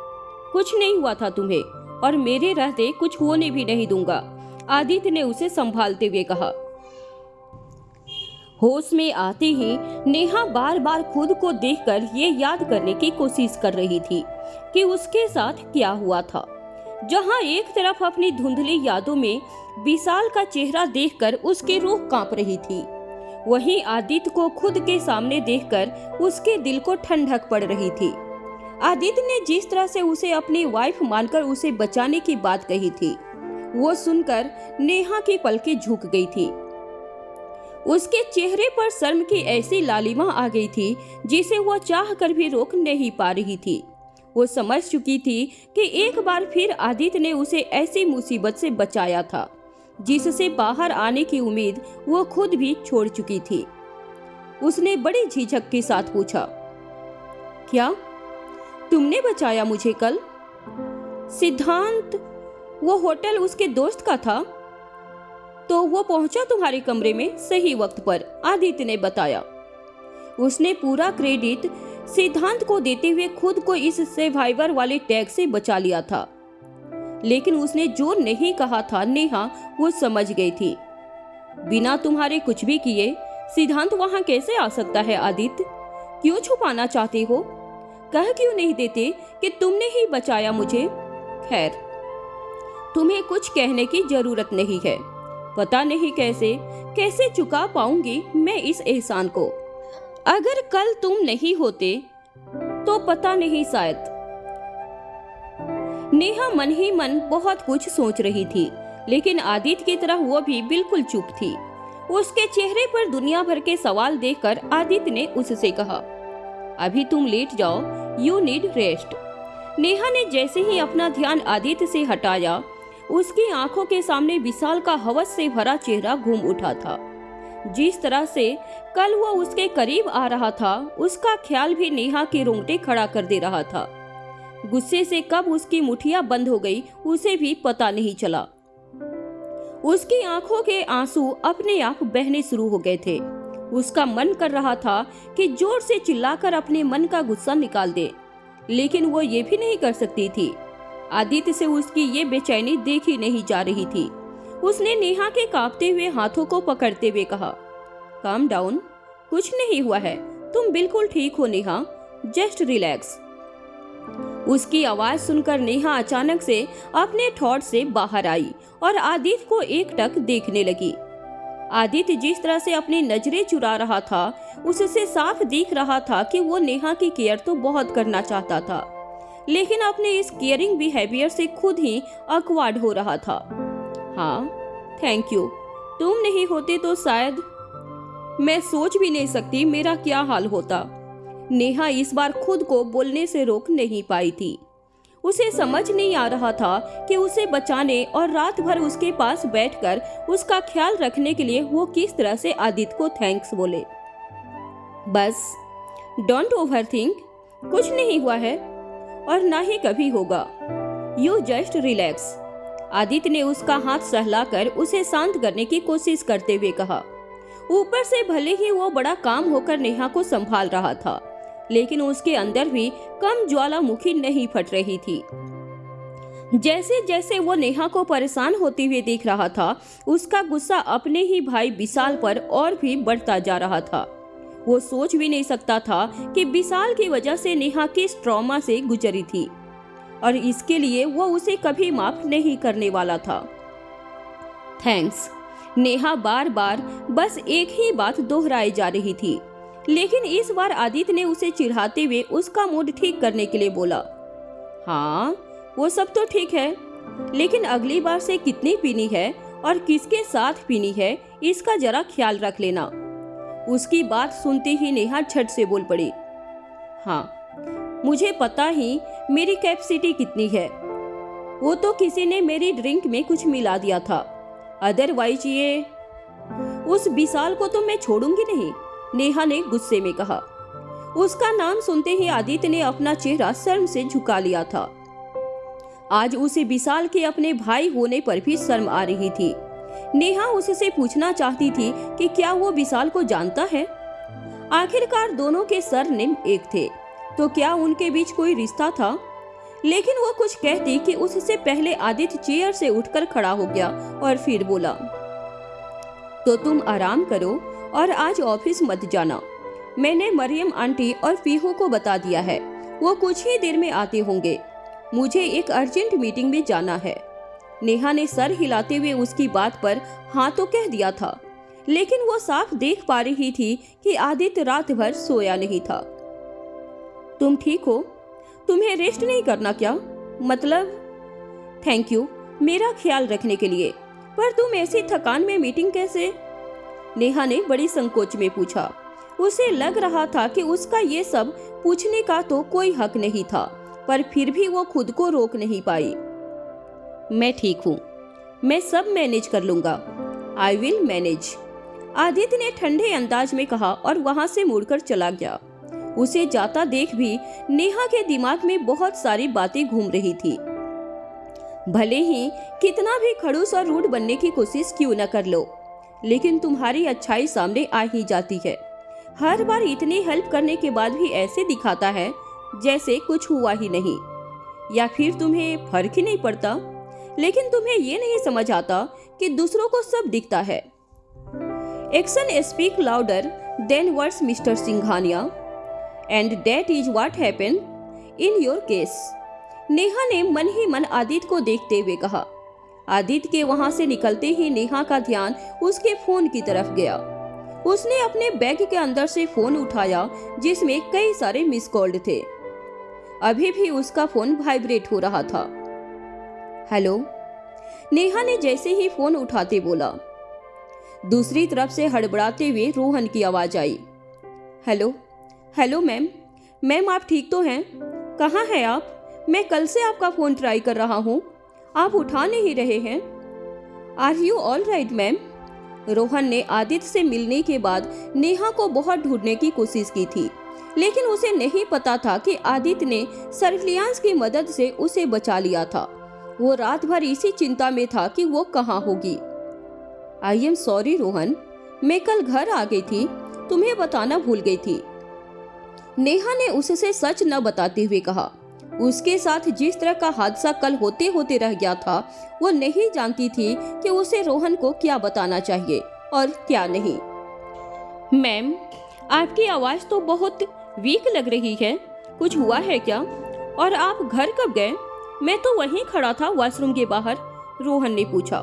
कुछ नहीं हुआ था तुम्हें और मेरे रहते कुछ होने भी नहीं दूंगा, आदित्य ने उसे संभालते हुए कहा। होश में आते ही नेहा बार बार खुद को देखकर ये याद करने की कोशिश कर रही थी कि उसके साथ क्या हुआ था। जहां एक तरफ अपनी धुंधली यादों में विशाल का चेहरा देखकर उसकी रूह कांप रही थी, वहीं आदित्य को खुद के सामने देखकर उसके दिल को ठंडक पड़ रही थी। आदित्य ने जिस तरह से उसे अपनी वाइफ मानकर उसे बचाने की बात कही थी, वो सुनकर नेहा की पलकें झुक गई थी। उसके चेहरे पर शर्म की ऐसी लालिमा आ गई थी जिसे वो चाह कर भी रोक नहीं पा रही थी। वो समझ चुकी थी कि एक बार फिर आदित्य ने उसे ऐसी मुसीबत से बचाया था जिससे बाहर आने की उम्मीद वो खुद भी छोड़ चुकी थी। उसने बड़ी झिझक के साथ पूछा, क्या तुमने बचाया मुझे कल? सिद्धांत, वो होटल उसके दोस्त का था, तो वो पहुंचा तुम्हारे कमरे में सही वक्त पर, आदित्य ने बताया। उसने पूरा क्रेडिट सिद्धांत को देते हुए खुद को इस सर्वाइवर वाले टैग से बचा लिया था। लेकिन उसने जो नहीं कहा था नेहा वो समझ गई थी। बिना तुम्हारे कुछ भी किए सिद्धांत वहां कैसे आ सकता है आदित्य? क्यों छुपाना चाहते हो? कह क्यों नहीं देते कि तुमने ही बचाया मुझे? खैर, तुम्हें कुछ कहने की जरूरत नहीं है। पता नहीं कैसे चुका पाऊंगी मैं इस एहसान को। अगर कल तुम नहीं होते तो पता नहीं शायद। नेहा मन ही मन बहुत कुछ सोच रही थी, लेकिन आदित्य की तरह वो भी बिल्कुल चुप थी। उसके चेहरे पर दुनिया भर के सवाल देखकर आदित्य ने उससे कहा, अभी तुम लेट जाओ, यू नीड रेस्ट। नेहा ने जैसे ही अपना ध्यान आदित्य से हटाया, उसकी आंखों के सामने विशाल का हवस से भरा चेहरा घूम उठा था। जिस तरह से कल वो उसके करीब आ रहा था, उसका ख्याल भी नेहा के रोंगटे खड़ा कर दे रहा था। गुस्से से कब उसकी मुठियां बंद हो गई उसे भी पता नहीं चला। उसकी आंखों के आंसू अपने आप बहने शुरू हो गए थे। उसका मन कर रहा था कि जोर से चिल्लाकर अपने मन का गुस्सा निकाल दे, लेकिन वो ये भी नहीं कर सकती थी। आदित्य से उसकी ये बेचैनी देखी नहीं जा रही थी। उसने नेहा के कांपते हुए हाथों को पकड़ते हुए कहा, काम डाउन, कुछ नहीं हुआ है, तुम बिल्कुल ठीक हो नेहा, जस्ट रिलैक्स। उसकी आवाज सुनकर नेहा अचानक से अपने थॉट से बाहर आई और आदित्य को एकटक देखने लगी। आदित्य जिस तरह से अपनी नजरें चुरा रहा था, उससे साफ दिख रहा था कि वो नेहा की केयर तो बहुत करना चाहता था, लेकिन अपने इस केयरिंग बिहेवियर से खुद ही ऑकवर्ड हो रहा था। हाँ, थैंक यू, तुम नहीं होते तो शायद मैं सोच भी नहीं सकती मेरा क्या हाल होता। नेहा इस बार खुद को बोलने से रोक नहीं पाई थी। उसे समझ नहीं आ रहा था कि उसे बचाने और रात भर उसके पास बैठकर उसका ख्याल रखने के लिए वो किस तरह से आदित्य को थैंक्स बोले। बस डोंट ओवरथिंक, कुछ नहीं हुआ है और ना ही कभी होगा, यू जस्ट रिलैक्स। आदित्य ने उसका हाथ सहलाकर उसे शांत करने की कोशिश करते हुए कहा। ऊपर से भले ही वो बड़ा काम होकर नेहा को संभाल रहा था, लेकिन उसके अंदर भी कम ज्वालामुखी नहीं फट रही थी। जैसे जैसे वो नेहा को परेशान होते हुए देख रहा था, उसका गुस्सा अपने ही भाई विशाल पर और भी बढ़ता जा रहा था। वो सोच भी नहीं सकता था कि विशाल की वजह से नेहा किस ट्रॉमा से गुजरी थी और इसके लिए वो उसे कभी माफ नहीं करने वाला था। थैंक्स। नेहा बार बार बस एक ही बात दोहराई जा रही थी, लेकिन इस बार आदित्य ने उसे चिढ़ाते हुए उसका मूड ठीक करने के लिए बोला, हाँ वो सब तो ठीक है, लेकिन अगली बार से कितनी पीनी है और किसके साथ पीनी है इसका जरा ख्याल रख लेना। उसकी बात सुनते ही नेहा झट से बोल पड़ी, हाँ मुझे पता ही मेरी कैपेसिटी कितनी है, वो तो किसी ने मेरी ड्रिंक में कुछ मिला दिया था, अदरवाइज ये उस विशाल को तो मैं छोड़ूंगी नहीं, नेहा ने गुस्से में कहा। उसका नाम सुनते ही आदित्य ने अपना चेहरा शर्म से झुका लिया था। आज उसे विशाल के अपने भाई होने पर भी शर्म आ रही थी। नेहा उससे पूछना चाहती थी कि क्या वो विशाल को जानता है। आखिरकार दोनों के सरनेम एक थे, तो क्या उनके बीच कोई रिश्ता था। लेकिन वो कुछ कहती कि उससे पहले आदित्य चेयर से उठकर खड़ा हो गया और फिर बोला, तो तुम आराम करो और आज ऑफिस मत जाना। मैंने मरियम आंटी और पीहू को बता दिया है, वो कुछ ही देर में आते होंगे, मुझे एक अर्जेंट मीटिंग में जाना है। नेहा ने सर हिलाते हुए उसकी बात पर हाँ तो कह दिया था, लेकिन वो साफ देख पा रही थी कि आदित्य रात भर सोया नहीं था। तुम ठीक हो? तुम्हें रेस्ट नहीं करना क्या? मतलब थैंक यू मेरा ख्याल रखने के लिए, पर तुम ऐसी थकान में मीटिंग कैसे? नेहा ने बड़ी संकोच में पूछा। उसे लग रहा था कि उसका ये सब पूछने का तो कोई हक नहीं था, पर फिर भी वो खुद को रोक नहीं पाई। मैं ठीक हूँ, मैं सब मैनेज कर लूंगा, आई विल मैनेज, आदित्य ने ठंडे अंदाज में कहा और वहां से मुड़कर चला गया। उसे जाता देख भी नेहा के दिमाग में बहुत सारी बातें घूम रही थी। भले ही कितना भी खड़ूस और रूड बनने की कोशिश क्यों न कर लो, लेकिन तुम्हारी अच्छाई सामने आ ही जाती है। हर बार इतनी हेल्प करने के बाद भी ऐसे दिखाता है जैसे कुछ हुआ ही नहीं, या फिर तुम्हें फर्क ही नहीं पड़ता। लेकिन तुम्हें ये नहीं समझ आता कि दूसरों को सब दिखता है। Action speak louder than words mister Singhania, and that is what happened in your case. Neha ने मन ही मन आदित्य को देखते हुए कहा। आदित्य के वहां से निकलते ही नेहा का ध्यान उसके फोन की तरफ गया। उसने अपने बैग के अंदर से फोन उठाया जिसमें कई सारे मिस कॉल्ड थे। अभी भी उसका फोन वाइब्रेट हो रहा था। हेलो, नेहा ने जैसे ही फोन उठाते बोला। दूसरी तरफ से हड़बड़ाते हुए रोहन की आवाज आई। हेलो हेलो मैम, मैम आप ठीक तो हैं? कहाँ हैं आप? मैं कल से आपका फोन ट्राई कर रहा हूँ, आप उठा नहीं रहे हैं। Are you all right ma'am? Rohan ने आदित्य से मिलने के बाद नेहा को बहुत ढूंढने की कोशिश की थी, लेकिन उसे नहीं पता था कि आदित्य ने सर्विलांस की मदद से उसे बचा लिया था। वो रात भर इसी चिंता में था कि वो कहाँ होगी। आई एम सॉरी रोहन, मैं कल घर आ गई थी, तुम्हें बताना भूल गई थी। नेहा ने उससे सच न बताते हुए कहा। उसके साथ जिस तरह का हादसा कल होते होते रह गया था, वो नहीं जानती थी कि उसे रोहन को क्या बताना चाहिए और क्या नहीं। मैम, आपकी आवाज तो बहुत वीक लग रही है, कुछ हुआ है क्या? और आप घर कब गए? मैं तो वहीं खड़ा था वॉशरूम के बाहर, रोहन ने पूछा।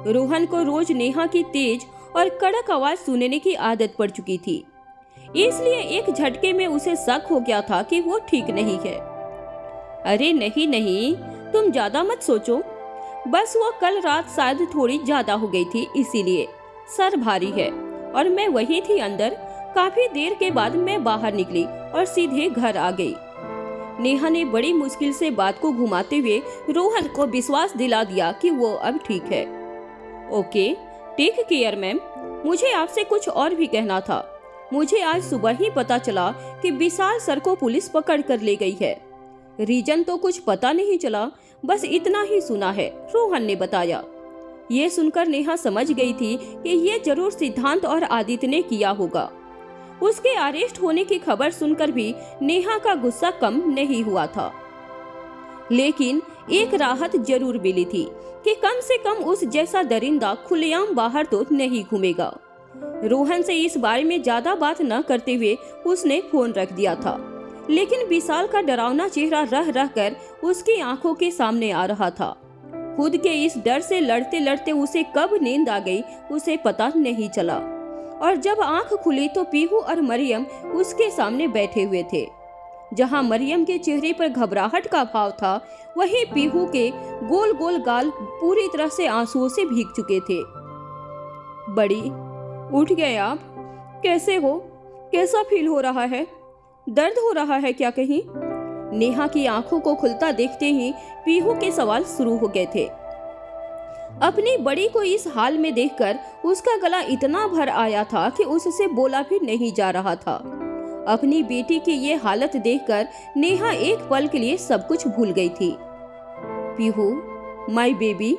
रोहन को रोज नेहा की तेज और कड़क आवाज सुनने की आदत पड़ चुकी थी, इसलिए एक झटके में उसे शक हो गया था कि वो ठीक नहीं है। अरे नहीं नहीं, तुम ज्यादा मत सोचो, बस वो कल रात शायद थोड़ी ज्यादा हो गई थी, इसीलिए सर भारी है। और मैं वही थी अंदर। काफी देर के बाद मैं बाहर निकली और सीधे घर आ गई। नेहा ने बड़ी मुश्किल से बात को घुमाते हुए रोहन को विश्वास दिला दिया कि वो अब ठीक है। Okay, take care ma'am. मुझे आपसे कुछ और भी कहना था। मुझे आज सुबह ही पता चला कि विशाल सर को पुलिस पकड़ कर ले गई है। रीजन तो कुछ पता नहीं चला, बस इतना ही सुना है, रोहन ने बताया। ये सुनकर नेहा समझ गई थी कि ये जरूर सिद्धांत और आदित्य ने किया होगा। उसके अरेस्ट होने की खबर सुनकर भी नेहा का गुस्सा कम नहीं हुआ था, लेकिन एक राहत जरूर मिली थी कि कम से कम उस जैसा दरिंदा खुलेआम बाहर तो नहीं घूमेगा। रोहन से इस बारे में ज्यादा बात न करते हुए उसने फोन रख दिया था, लेकिन विशाल का डरावना चेहरा रह रह कर उसकी आंखों के सामने आ रहा था। खुद के इस डर से लड़ते लड़ते उसे कब नींद आ गई उसे पता नहीं चला, और जब आंख खुली तो पीहू और मरियम उसके सामने बैठे हुए थे। जहां मरियम के चेहरे पर घबराहट का भाव था, वहीं पीहू के गोल गोल गाल पूरी तरह से आंसुओं से भीग चुके थे। बड़ी, उठ गए आप? कैसे हो? कैसा फील हो रहा है? दर्द हो रहा है क्या कहीं? नेहा की आंखों को खुलता देखते ही पीहू के सवाल शुरू हो गए थे। अपनी बड़ी को इस हाल में देखकर उसका गला इतना भर आया था कि उससे बोला भी नहीं जा रहा था। अपनी बेटी की ये हालत देखकर नेहा एक पल के लिए सब कुछ भूल गई थी। पीहू, माय बेबी,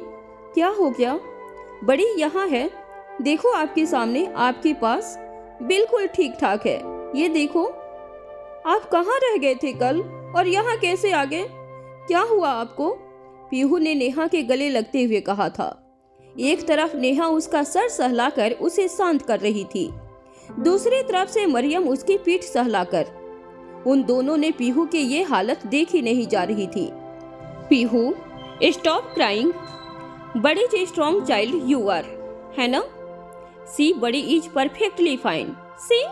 क्या हो गया? बड़ी यहाँ है, देखो आपके सामने, आपके पास, बिल्कुल ठीक ठाक है। ये देखो, आप कहाँ रह गए थे कल और यहाँ कैसे आ गए? क्या हुआ आपको? पीहू ने नेहा के गले लगते हुए कहा था। एक तरफ नेहा उसका सर सहलाकर उसे शांत कर रही थी, दूसरी तरफ से मरियम उसकी पीठ सहलाकर। उन दोनों ने पीहू की ये हालत देखी नहीं जा रही थी। Pihu, stop crying, buddy is strong child you are, है ना? See, buddy is perfectly fine, see.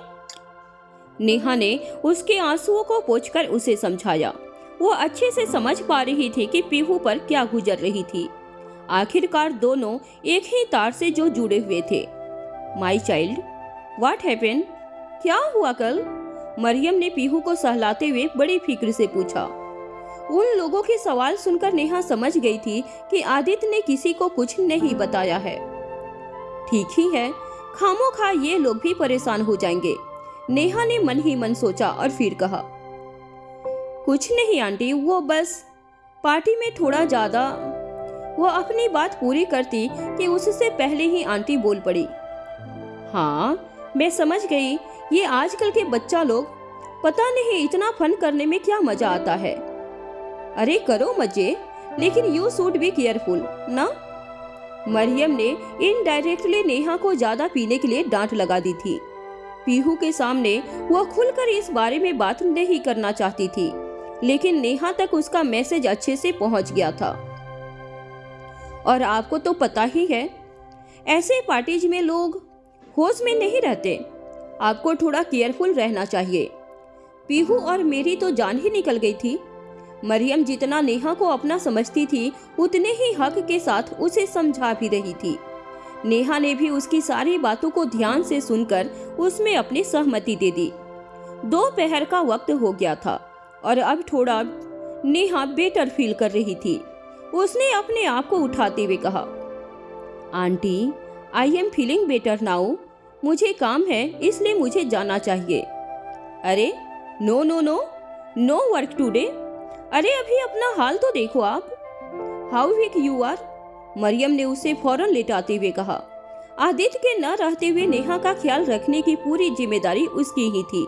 Neha ने उसके आंसुओं को पोंछकर उसे समझाया। वो अच्छे से समझ पा रही थी कि पीहू पर क्या गुजर रही थी। आखिरकार दोनों एक ही तार से जो जुड़े हुए थे। My child, what happened? क्या हुआ कल? मरियम ने पीहू को सहलाते हुए बड़ी फिक्र से पूछा। उन लोगों के सवाल सुनकर नेहा समझ गई थी कि आदित्य ने किसी को कुछ नहीं बताया है। ठीक ही है, खामोखा ये लोग भी परेशान हो जाएंगे, नेहा ने मन ही मन सोचा और फिर कहा। कुछ नहीं आंटी, वो बस पार्टी में थोड़ा ज्यादा। वो अपनी बात पूरी करती कि उससे पहले ही आंटी बोल पड़ी। हाँ, मैं समझ गई, ये आजकल के बच्चा लोग पता नहीं इतना फन करने में क्या मजा आता है। अरे करो मजे, लेकिन यू शुड बी केयरफुल ना। मरियम ने इनडायरेक्टली नेहा को ज्यादा पीने के लिए डांट लगा दी थी। पीहू के सामने वह खुलकर इस बारे में बात नहीं करना चाहती थी, लेकिन नेहा तक उसका मैसेज अच्छे से पहुंच गया था। और आपको तो पता ही है, ऐसे पार्टीज में लोग होश में नहीं रहते। आपको थोड़ा केयरफुल रहना चाहिए। पीहू और मेरी तो जान ही निकल गई थी। मरियम जितना नेहा को अपना समझती थी, उतने ही हक के साथ उसे समझा भी रही थी। नेहा ने भी उसकी सारी बातों को ध्यान से सुनकर उसमें अपनी सहमति दे दी। दोपहर का वक्त हो गया था और अब थोड़ा नेहा बेटर फील कर रही थी। उसने अपने आप को उठाते हुए कहा, aunty, I am feeling better now. मुझे काम है, इसलिए मुझे जाना चाहिए। अरे no no no, no work today. अरे अभी अपना हाल तो देखो आप। How weak you are. Mariam ने उसे फौरन लेटाते हुए कहा। आदित्य के न रहते हुए नेहा का ख्याल रखने की पूरी जिम्मेदारी उसकी ही थी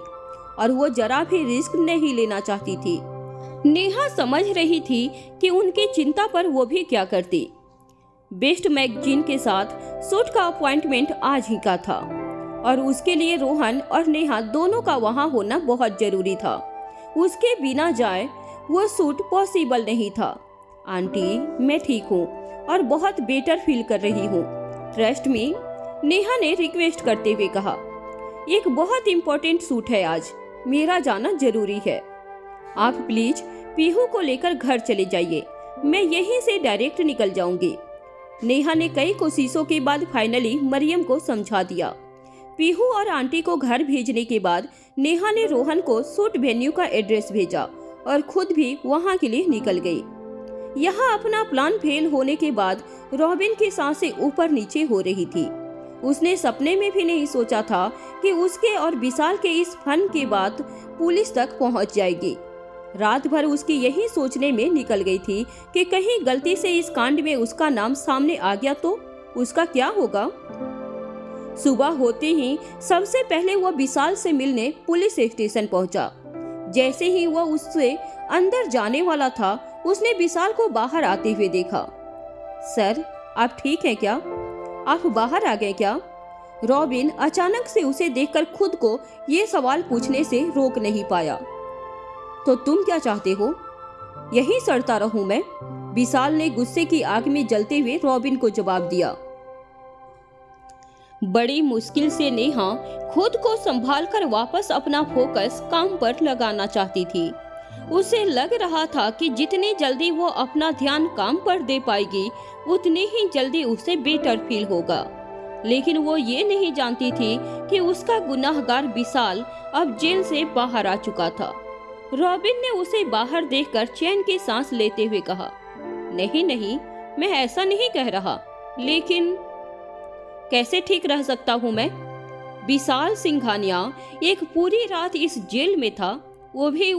और वो जरा भी रिस्क नहीं लेना चाहती थी। नेहा समझ रही थी कि उनकी चिंता पर वो भी क्या करती। बेस्ट मैगजीन के साथ शूट का अपॉइंटमेंट आज ही का था और उसके लिए रोहन और नेहा दोनों का वहां होना बहुत जरूरी था। उसके बिना जाए वो शूट पॉसिबल नहीं था। आंटी, मैं ठीक हूँ और बहुत बेटर फील कर रही हूँ, ट्रस्ट मी, नेहा ने रिक्वेस्ट करते हुए कहा। एक बहुत इम्पोर्टेंट शूट है आज, मेरा जाना जरूरी है। आप प्लीज पीहू को लेकर घर चले जाइए, मैं यहीं से डायरेक्ट निकल जाऊंगी। नेहा ने कई कोशिशों के बाद फाइनली मरियम को समझा दिया। पीहू और आंटी को घर भेजने के बाद नेहा ने रोहन को शूट वेन्यू का एड्रेस भेजा और खुद भी वहां के लिए निकल गई। यहाँ अपना प्लान फेल होने के बाद रॉबिन की सांसें ऊपर नीचे हो रही थी। उसने सपने में भी नहीं सोचा था कि उसके और विशाल के इस फन के बाद पुलिस तक पहुंच जाएगी। रात भर उसकी यही सोचने में निकल गई थी कि कहीं गलती से इस कांड में उसका नाम सामने आ गया तो उसका क्या होगा। सुबह होते ही सबसे पहले वह विशाल से मिलने पुलिस स्टेशन पहुंचा। जैसे ही वह उससे अंदर जाने वाला था, उसने विशाल को बाहर आते हुए देखा। सर, आप ठीक हैं क्या? आप बाहर आ गए क्या? रॉबिन अचानक से उसे देखकर खुद को ये सवाल पूछने से रोक नहीं पाया। तो तुम क्या चाहते हो? यही सड़ता रहूं मैं? विशाल ने गुस्से की आग में जलते हुए रॉबिन को जवाब दिया। बड़ी मुश्किल से नेहा खुद को संभालकर वापस अपना फोकस काम पर लगाना चाहती थी। उसे लग रहा था कि जितनी जल्दी वो अपना ध्यान काम पर दे पाएगी, उतनी ही जल्दी उसे बेटर फील होगा। लेकिन वो ये नहीं जानती थी कि उसका गुनाहगार विशाल अब जेल से बाहर आ चुका था। रॉबिन ने उसे बाहर देखकर चैन की सांस लेते हुए कहा, नहीं नहीं, मैं ऐसा नहीं कह रहा, लेकिन कैसे ठीक रह सकता हूँ मैं? विशाल सिंघानिया एक पूरी रात इस जेल में था, वो भी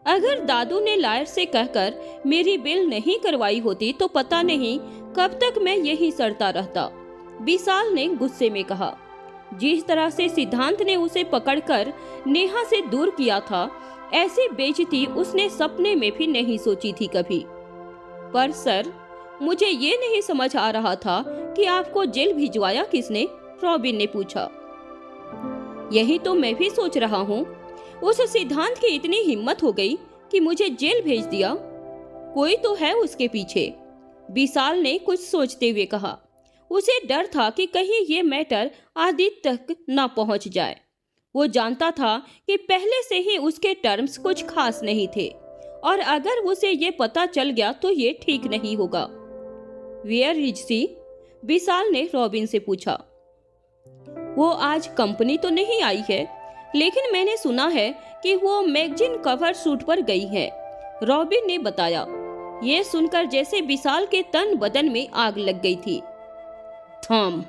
अगर दादू ने लायर से कहकर मेरी बेल नहीं करवाई होती तो पता नहीं कब तक मैं यही सड़ता रहता, विशाल ने गुस्से में कहा। जिस तरह से सिद्धांत ने उसे पकड़कर नेहा से दूर किया था, ऐसी बेइज्जती उसने सपने में भी नहीं सोची थी कभी। पर सर, मुझे ये नहीं समझ आ रहा था कि आपको जेल भिजवाया किसने? रॉबिन ने पूछा। यही तो मैं भी सोच रहा हूँ। उस सिद्धांत की इतनी हिम्मत हो गई कि मुझे जेल भेज दिया। कोई तो है उसके पीछे, विशाल ने कुछ सोचते हुए कहा। उसे डर था कि कहीं ये मैटर आदित्य तक न पहुंच जाए। वो जानता था कि पहले से ही उसके टर्म्स कुछ खास नहीं थे और अगर उसे ये पता चल गया तो ये ठीक नहीं होगा। Where is she? विशाल ने रॉबिन से पूछा। वो आज कंपनी तो नहीं आई है, लेकिन मैंने सुना है कि वो मैगजीन कवर शूट पर गई है, रॉबिन ने बताया। ये सुनकर जैसे विशाल के तन बदन में आग लग गई थी। थम,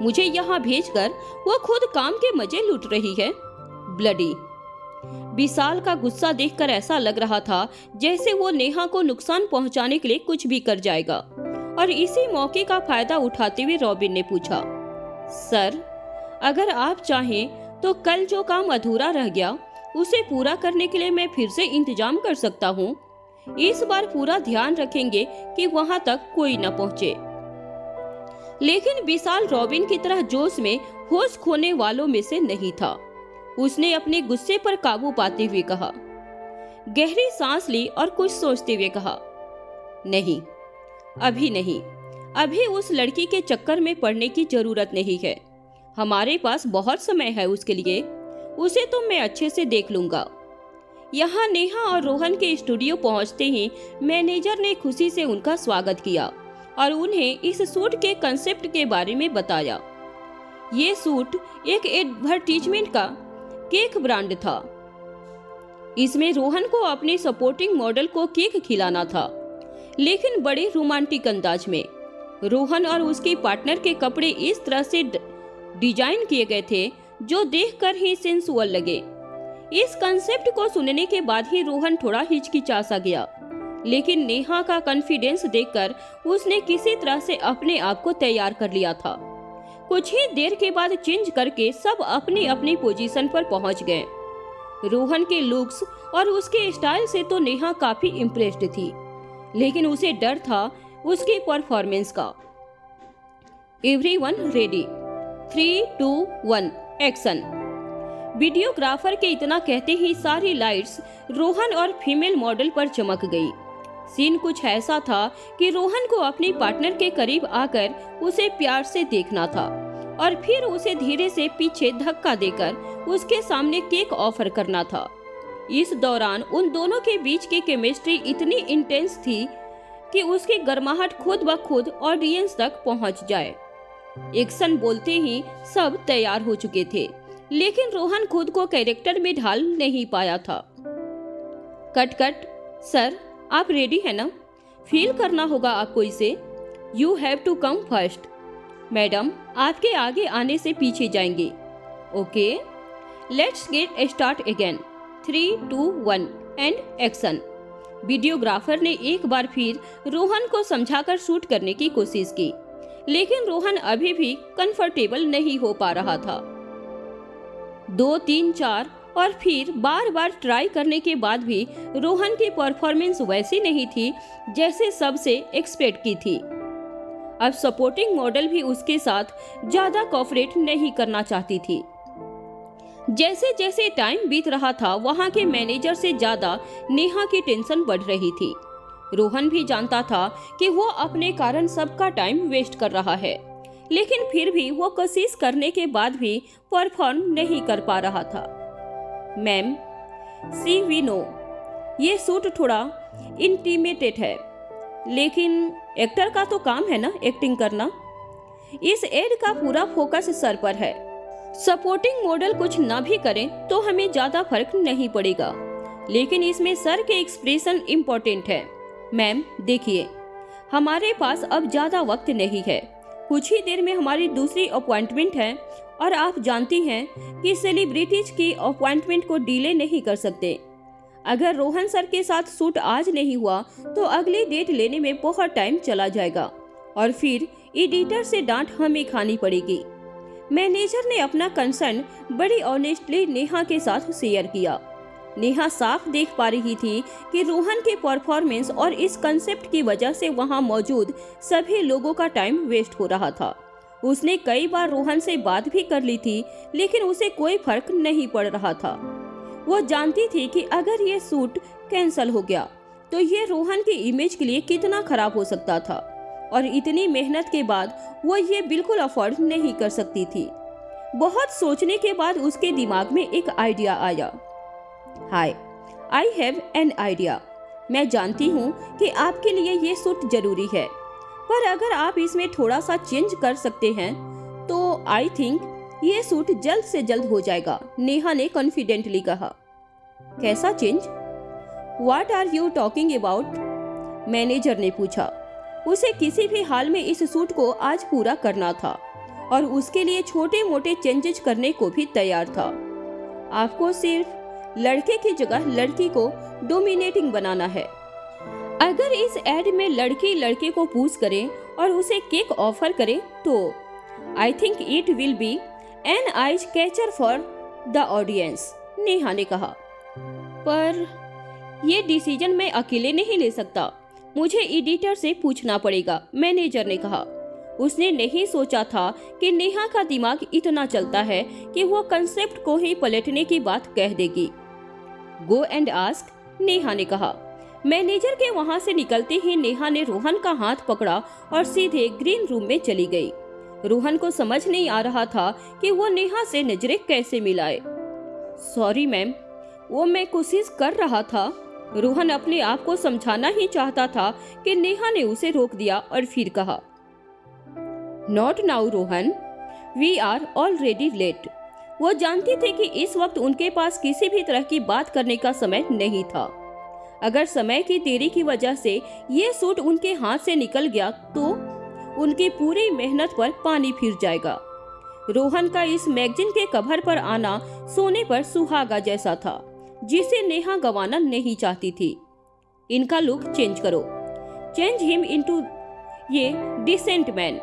मुझे यहाँ भेजकर वो खुद काम के मजे लूट रही है, ब्लडी। विशाल का गुस्सा देखकर ऐसा लग रहा था जैसे वो नेहा को नुकसान पहुंचाने के लिए कुछ भी कर जाएगा। और इसी मौके का फायदा उठाते हुए रॉबिन ने पूछा, सर, अगर आप चाहें तो कल जो काम अधूरा रह गया उसे पूरा करने के लिए मैं फिर से इंतजाम कर सकता हूँ। इस बार पूरा ध्यान रखेंगे कि वहां तक कोई न पहुंचे। लेकिन विशाल रॉबिन की तरह जोश में होश खोने वालों में से नहीं था। उसने अपने गुस्से पर काबू पाते हुए कहा, गहरी सांस ली और कुछ सोचते हुए कहा, नहीं, अभी नहीं। अभी उस लड़की के चक्कर में पड़ने की जरूरत नहीं है। हमारे पास बहुत समय है उसके लिए। उसे तो मैं अच्छे से देख लूंगा। यहाँ नेहा और रोहन के स्टूडियो पहुँचते ही मैनेजर ने खुशी से उनका स्वागत किया और उन्हें इस सूट के कंसेप्ट के बारे में बताया। ये सूट एक एडवर्टीजमेंट का केक ब्रांड था। इसमें रोहन को अपने सपोर्टिंग मॉडल को केक खिलाना था, लेकिन बड़े रोमांटिक अंदाज में। रोहन और उसके पार्टनर के कपड़े इस तरह से डिजाइन किए गए थे जो देखकर ही सेंसुअल लगे। इस कंसेप्ट को सुनने के बाद ही रोहन थोड़ा हिचकिचा सा गया, लेकिन नेहा का कॉन्फिडेंस देखकर उसने किसी तरह से अपने आप को तैयार कर लिया था। कुछ ही देर के बाद चेंज करके सब अपनी अपनी पोजीशन पर पहुंच गए। रोहन के लुक्स और उसके स्टाइल से तो नेहा काफी इम्प्रेस्ड थी, लेकिन उसे डर था उसकी परफॉर्मेंस का। Everyone ready, 3, 2, 1 action. वीडियोग्राफर के इतना कहते ही सारी लाइट्स रोहन और फीमेल मॉडल पर चमक गई। सीन कुछ ऐसा था कि रोहन को अपनी पार्टनर के करीब आकर उसे प्यार से देखना था और फिर उसे धीरे से पीछे धक्का देकर उसके सामने केक ऑफर करना था। इस दौरान उन दोनों के बीच की केमिस्ट्री इतनी इंटेंस थी कि उसकी गर्माहट खुद ब खुद ऑडियंस तक पहुंच जाए। एक्शन बोलते ही सब तैयार हो चुके थे, लेकिन रोहन खुद को कैरेक्टर में ढाल नहीं पाया था। Cut cut. सर, आप रेडी है ना? फील करना होगा आपको इसे। You have to come first. Madam, आपके आगे आने से पीछे जाएंगे। Okay, let's get start again. 3, 2, 1 and action. Videographer ने एक बार फिर रोहन को समझाकर शूट करने की कोशिश की, लेकिन रोहन अभी भी कंफर्टेबल नहीं हो पा रहा था। 2, 3, 4 और फिर बार बार ट्राई करने के बाद भी रोहन की परफॉर्मेंस वैसी नहीं थी जैसे सबसे एक्सपेक्ट की थी। अब सपोर्टिंग मॉडल भी उसके साथ ज्यादा कोऑपरेट नहीं करना चाहती थी। जैसे जैसे टाइम बीत रहा था, वहां के मैनेजर से ज्यादा नेहा की टेंशन बढ़ रही थी। रोहन भी जानता था कि वो अपने कारण सबका टाइम वेस्ट कर रहा है, लेकिन फिर भी वो कोशिश करने के बाद भी परफॉर्म नहीं कर पा रहा था। मैम, सी वी नो ये सूट थोड़ा इंटीमेटेड है, लेकिन एक्टर का तो काम है ना एक्टिंग करना। इस एड का पूरा फोकस सर पर है। सपोर्टिंग मॉडल कुछ ना भी करें तो हमें ज्यादा फर्क नहीं पड़ेगा, लेकिन इसमें सर के एक्सप्रेशन इम्पोर्टेंट है। मैम देखिए, हमारे पास अब ज्यादा वक्त नहीं है। कुछ ही देर में हमारी दूसरी अपॉइंटमेंट है और आप जानती हैं कि सेलिब्रिटीज की अपॉइंटमेंट को डिले नहीं कर सकते। अगर रोहन सर के साथ शूट आज नहीं हुआ तो अगली डेट लेने में बहुत टाइम चला जाएगा और फिर एडिटर से डांट हमें खानी पड़ेगी। मैनेजर ने अपना कंसर्न बड़ी ऑनेस्टली नेहा के साथ शेयर किया। नेहा साफ देख पा रही थी कि रोहन के परफॉर्मेंस और इस कंसेप्ट की वजह से वहां मौजूद सभी लोगों का टाइम वेस्ट हो रहा था। उसने कई बार रोहन से बात भी कर ली थी, लेकिन उसे कोई फर्क नहीं पड़ रहा था। वो जानती थी कि अगर ये शूट कैंसिल हो गया तो ये रोहन की इमेज के लिए कितना खराब हो सकता था, और इतनी मेहनत के बाद वो ये बिल्कुल अफोर्ड नहीं कर सकती थी। बहुत सोचने के बाद उसके दिमाग में एक आइडिया आया। हाय, आई हैव एन आइडिया। मैं जानती हूँ कि आपके लिए ये सूट जरूरी है, पर अगर आप इसमें थोड़ा सा चेंज कर सकते हैं तो आई थिंक ये सूट जल्द से जल्द हो जाएगा, नेहा ने कॉन्फिडेंटली कहा। कैसा change? What are you talking about? Manager ने पूछा। उसे किसी भी हाल में इस सूट को आज पूरा करना था और उसके लिए छोटे मोटे चेंजेस करने को भी तैयार था। आपको सिर्फ लड़के की जगह लड़की को डोमिनेटिंग बनाना है। अगर इस एड में लड़की लड़के को पूछ करे और उसे केक ऑफर करे तो I think it will be an eyes catcher for the audience, Neha ने कहा। पर ये डिसीजन मैं अकेले नहीं ले सकता, मुझे एडिटर से पूछना पड़ेगा, मैनेजर ने कहा। उसने नहीं सोचा था कि नेहा का दिमाग इतना चलता है कि वो कंसेप्ट को ही पलटने की बात कह देगी। गो एंड आस्क, नेहा ने कहा। मैनेजर के वहां से निकलते ही नेहा ने रोहन का हाथ पकड़ा और सीधे ग्रीन रूम में चली गई। रोहन को समझ नहीं आ रहा था कि वो नेहा से नजरें कैसे मिलाए। सॉरी मैम, वो मैं कोशिश कर रहा था। रोहन अपने आप को समझाना ही चाहता था कि नेहा ने उसे रोक दिया और फिर कहा, not now Rohan, we are already late. वो जानती थी कि इस वक्त उनके पास किसी भी तरह की बात करने का समय नहीं था। अगर समय की देरी की वजह से ये सूट उनके हाथ से निकल गया तो उनकी पूरी मेहनत पर पानी फिर जाएगा। रोहन का इस मैगजीन के कवर पर आना सोने पर सुहागा जैसा था, जिसे नेहा गंवाना नहीं चाहती थी। इनका लुक चेंज करो, चेंज हिम इनटू ये डिसेंट मैन,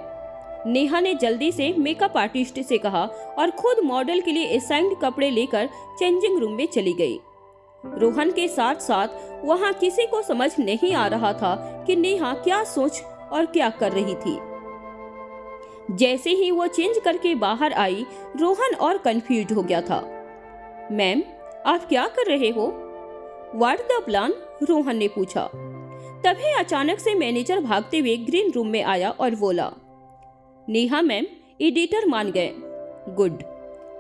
नेहा ने जल्दी से मेकअप आर्टिस्ट से कहा और खुद मॉडल के लिए असाइन्ड कपड़े लेकर चेंजिंग रूम में चली गई। रोहन के साथ साथ वहां किसी को समझ नहीं आ रहा था कि नेहा क्या सोच और क्या कर रही थी। जैसे ही वो चेंज करके बाहर आई, रोहन और कंफ्यूज हो गया था। मैम, आप क्या कर रहे हो? What the plan? रोहन ने पूछा। तभी अचानक से मैनेजर भागते हुए ग्रीन रूम में आया और बोला, नेहा मैम, एडिटर मान गए। गुड,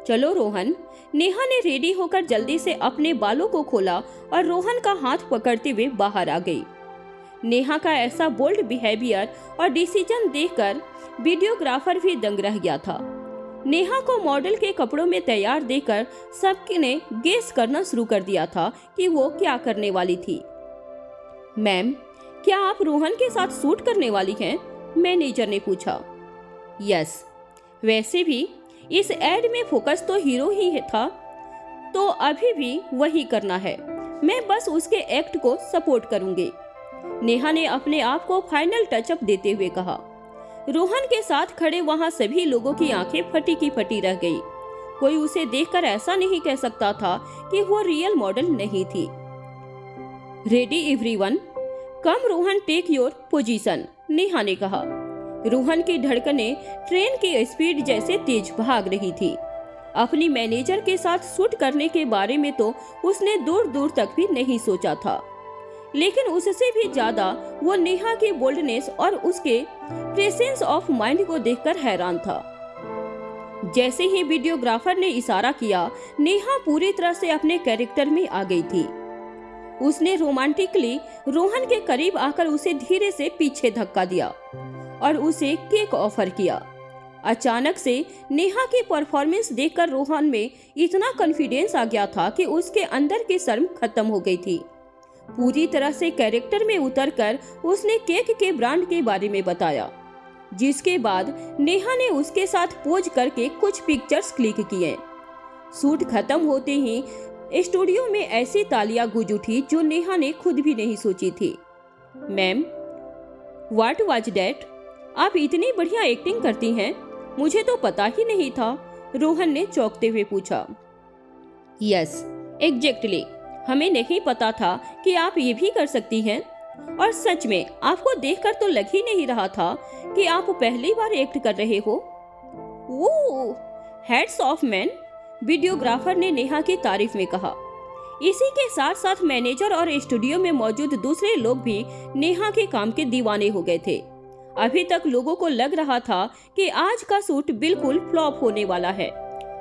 चलो रोहन। नेहा ने रेडी होकर जल्दी से अपने बालों को खोला और रोहन का हाथ पकड़ते हुए बाहर आ गई। नेहा का ऐसा बोल्ड बिहेवियर और डिसीजन देखकर वीडियोग्राफर भी दंग रह गया था। नेहा को मॉडल के कपड़ों में तैयार देखकर सबने गेस करना शुरू कर दिया था कि वो क्या करने वाली थी। मैम, क्या आप रोहन के साथ शूट करने वाली हैं? मैनेजर ने पूछा। यस, वैसे भी इस एड में फोकस तो हीरो ही था, तो अभी भी वही करना है। मैं बस उसके एक्ट को सपोर्ट करूंगी, नेहा ने अपने आप को फाइनल टचअप देते हुए कहा। रोहन के साथ खड़े वहां सभी लोगों की आंखें फटी की फटी रह गई। कोई उसे देखकर ऐसा नहीं कह सकता था कि वो रियल मॉडल नहीं थी। Ready everyone, come Rohan, take your position, Neha ने कहा। रोहन की धड़कनें ट्रेन की स्पीड जैसे तेज भाग रही थी। अपनी मैनेजर के साथ शूट करने के बारे में तो उसने दूर दूर तक भी नहीं सोचा था, लेकिन उससे भी ज्यादा वो नेहा की बोल्डनेस और उसके प्रेजेंस ऑफ माइंड को देखकर हैरान था। जैसे ही वीडियोग्राफर ने इशारा किया, नेहा पूरी तरह से अपने कैरेक्टर में आ गई थी। उसने रोमांटिकली रोहन के करीब आकर उसे धीरे से पीछे धक्का दिया और उसे केक ऑफर किया। अचानक से नेहा की परफॉर्मेंस देखकर रोहन में इतना कॉन्फिडेंस आ गया था कि उसके अंदर की शर्म खत्म हो गई थी। पूरी तरह से कैरेक्टर में उतरकर उसने केक के ब्रांड के बारे में बताया, जिसके बाद नेहा ने उसके साथ पोज करके कुछ पिक्चर्स क्लिक किए। शूट खत्म होते ही स्टूडियो में ऐसी तालियां गूंज उठी जो नेहा ने खुद भी नहीं सोची थी। Ma'am, what was that? आप इतनी बढ़िया एक्टिंग करती हैं, मुझे तो पता ही नहीं था, रोहन ने चौंकते हुए पूछा। यस, एग्जैक्टली, हमें नहीं पता था कि आप ये भी कर सकती हैं, और सच में आपको देखकर तो लग ही नहीं रहा था कि आप पहली बार एक्ट कर रहे हो। ओह, हैट्स ऑफ मैन, वीडियोग्राफर ने नेहा की तारीफ में कहा। इसी के साथ साथ मैनेजर और स्टूडियो में मौजूद दूसरे लोग भी नेहा के काम के दीवाने हो गए थे। अभी तक लोगों को लग रहा था कि आज का शूट बिल्कुल फ्लॉप होने वाला है,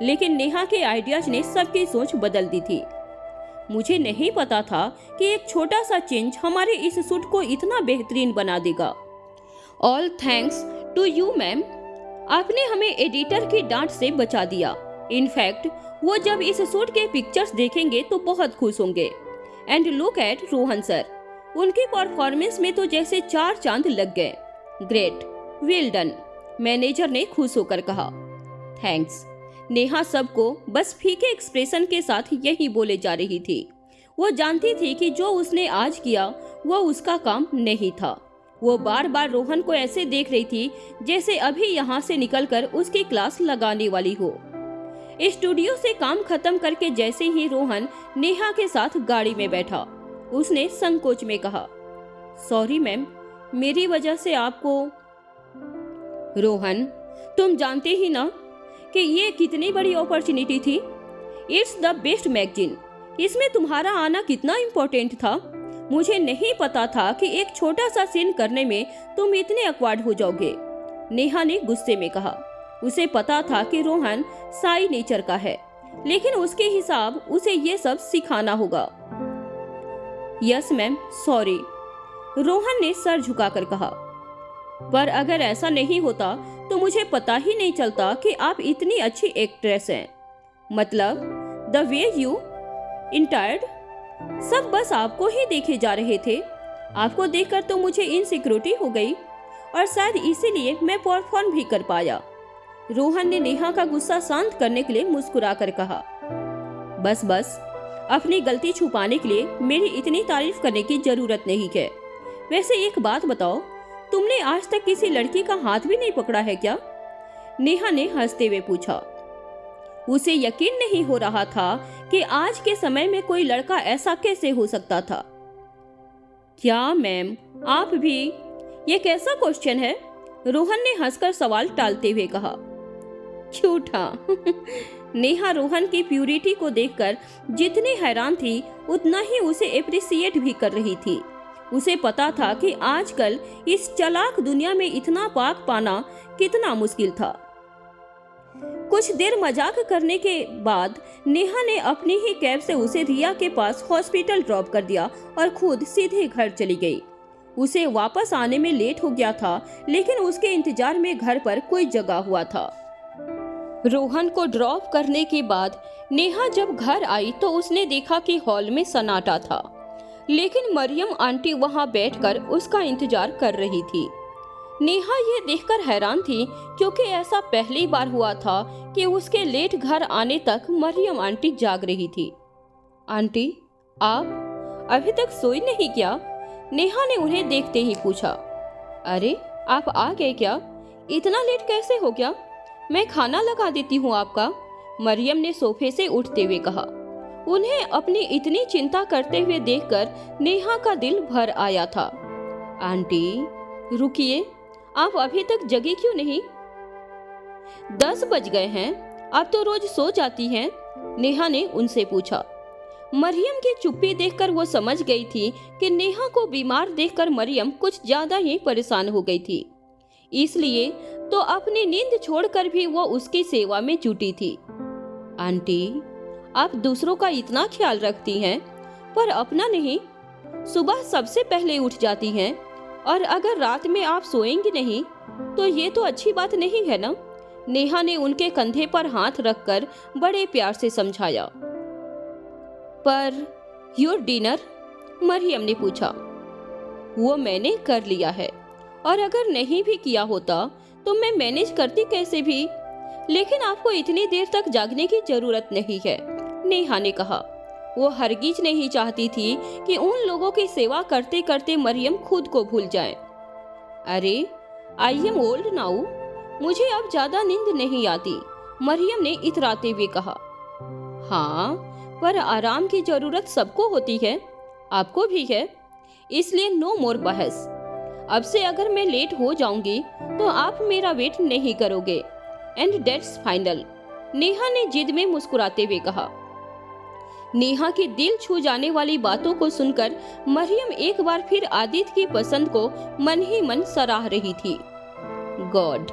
लेकिन नेहा के आइडियाज ने सबकी सोच बदल दी थी। मुझे नहीं पता था कि एक छोटा सा चेंज हमारे इस शूट को इतना बेहतरीन बना देगा। All thanks to you ma'am, आपने हमें एडिटर की डांट से बचा दिया। इनफैक्ट वो जब इस शूट के पिक्चर्स देखेंगे तो बहुत खुश होंगे। And look at Rohan sir, उनकी परफॉर्मेंस में तो जैसे 4 चांद लग गए। ग्रेट, वेल डन, मैनेजर ने खुश होकर कहा। थैंक्स। नेहा सबको बस फीके एक्सप्रेशन के साथ यही बोले जा रही थी। वो जानती थी कि जो उसने आज किया वो उसका काम नहीं था। वो बार बार रोहन को ऐसे देख रही थी जैसे अभी यहाँ से निकलकर उसकी क्लास लगाने वाली हो। स्टूडियो से काम खत्म करके जैसे ही रोहन नेहा के साथ गाड़ी में बैठा, उसने संकोच में कहा, सॉरी मैम, मेरी वजह से आपको। रोहन, तुम जानते ही ना कि ये कितनी बड़ी अपॉर्चुनिटी थी। इट्स द बेस्ट मैगजीन, इसमें तुम्हारा आना कितना इम्पोर्टेंट था। मुझे नहीं पता था कि एक छोटा सा सीन करने में तुम इतने अक्वार्ड हो जाओगे, नेहा ने गुस्से में कहा। उसे पता था कि रोहन साई नेचर का है, लेकिन उसके हिसाब उसे ये सब सिखाना होगा। यस मैम, सॉरी, रोहन ने सर झुकाकर कहा। पर अगर ऐसा नहीं होता तो मुझे पता ही नहीं चलता कि आप इतनी अच्छी एक्ट्रेस हैं। मतलब द वे यू इंटायर्ड, सब बस आपको ही देखे जा रहे थे। आपको देखकर तो मुझे इनसिक्योरिटी हो गई और शायद इसीलिए मैं परफॉर्म भी कर पाया। रोहन ने नेहा का गुस्सा शांत करने के लिए मुस्कुरा कर कहा, बस बस, अपनी गलती छुपाने के लिए मेरी इतनी तारीफ करने की जरूरत नहीं है। वैसे एक बात बताओ, तुमने आज तक किसी लड़की का हाथ भी नहीं पकड़ा है क्या? नेहा ने हंसते हुए पूछा। उसे यकीन नहीं हो रहा था कि आज के समय में कोई लड़का ऐसा कैसे हो सकता था। क्या मैम, आप भी? ये कैसा क्वेश्चन है? रोहन ने हंसकर सवाल टालते हुए कहा। झूठा। नेहा रोहन की प्यूरिटी को देखकर जितनी हैरान थी उतना ही उसे एप्रिसिएट भी कर रही थी। उसे पता था कि आजकल इस चालाक दुनिया में इतना पाक पाना कितना मुश्किल था। कुछ देर मजाक करने के बाद नेहा ने अपनी ही कैब से उसे रिया के पास हॉस्पिटल ड्रॉप कर दिया और खुद सीधे घर चली गई। उसे वापस आने में लेट हो गया था, लेकिन उसके इंतजार में घर पर कोई जगा हुआ था। रोहन को ड्रॉप करने के बाद नेहा जब घर आई तो उसने देखा कि हॉल में सन्नाटा था, लेकिन मरियम आंटी वहां बैठकर उसका इंतजार कर रही थी। नेहा ये देखकर हैरान थी, क्योंकि ऐसा पहली बार हुआ था कि उसके लेट घर आने तक मरियम आंटी जाग रही थी। आंटी, आप अभी तक सोई नहीं क्या? नेहा ने उन्हें देखते ही पूछा। अरे, आप आ गए क्या? इतना लेट कैसे हो गया? मैं खाना लगा देती हूँ आपका, मरियम ने सोफे से उठते हुए कहा। उन्हें अपनी इतनी चिंता करते हुए देखकर नेहा का दिल भर आया था। आंटी, रुकिए, आप अभी तक जगी क्यों नहीं? 10 बज गए हैं, आप तो रोज सो जाती हैं, नेहा ने उनसे पूछा। मरियम की चुप्पी देखकर वो समझ गई थी कि नेहा को बीमार देखकर मरियम कुछ ज्यादा ही परेशान हो गई थी, इसलिए तो अपनी नींद छोड़कर भी वो उसकी सेवा में जुटी थी। आंटी, आप दूसरों का इतना ख्याल रखती हैं, पर अपना नहीं। सुबह सबसे पहले उठ जाती हैं, और अगर रात में आप सोएंगी नहीं तो ये तो अच्छी बात नहीं है ना? नेहा ने उनके कंधे पर हाथ रखकर बड़े प्यार से समझाया। Per your dinner? मरियम ने पूछा। वो मैंने कर लिया है, और अगर नहीं भी किया होता तो मैं मैनेज करती कैसे भी। लेकिन आपको इतनी देर तक जागने की जरूरत नहीं है, नेहा ने कहा। वो हरगिज नहीं चाहती थी कि उन लोगों की सेवा करते करते मरियम खुद को भूल जाए। अरे, आई एम ओल्ड नाउ, मुझे अब ज्यादा नींद नहीं आती, मरियम ने इतराते हुए कहा। हाँ, पर आराम की जरूरत सबको होती है, आपको भी है, इसलिए नो मोर बहस। अब से अगर मैं लेट हो जाऊंगी तो आप मेरा वेट नहीं करोगे, एंड दैट्स फाइनल, नेहा ने जिद में मुस्कुराते हुए कहा। नेहा की दिल छू जाने वाली बातों को सुनकर मरियम एक बार फिर आदित्य की पसंद को मन ही मन सराह रही थी। गॉड,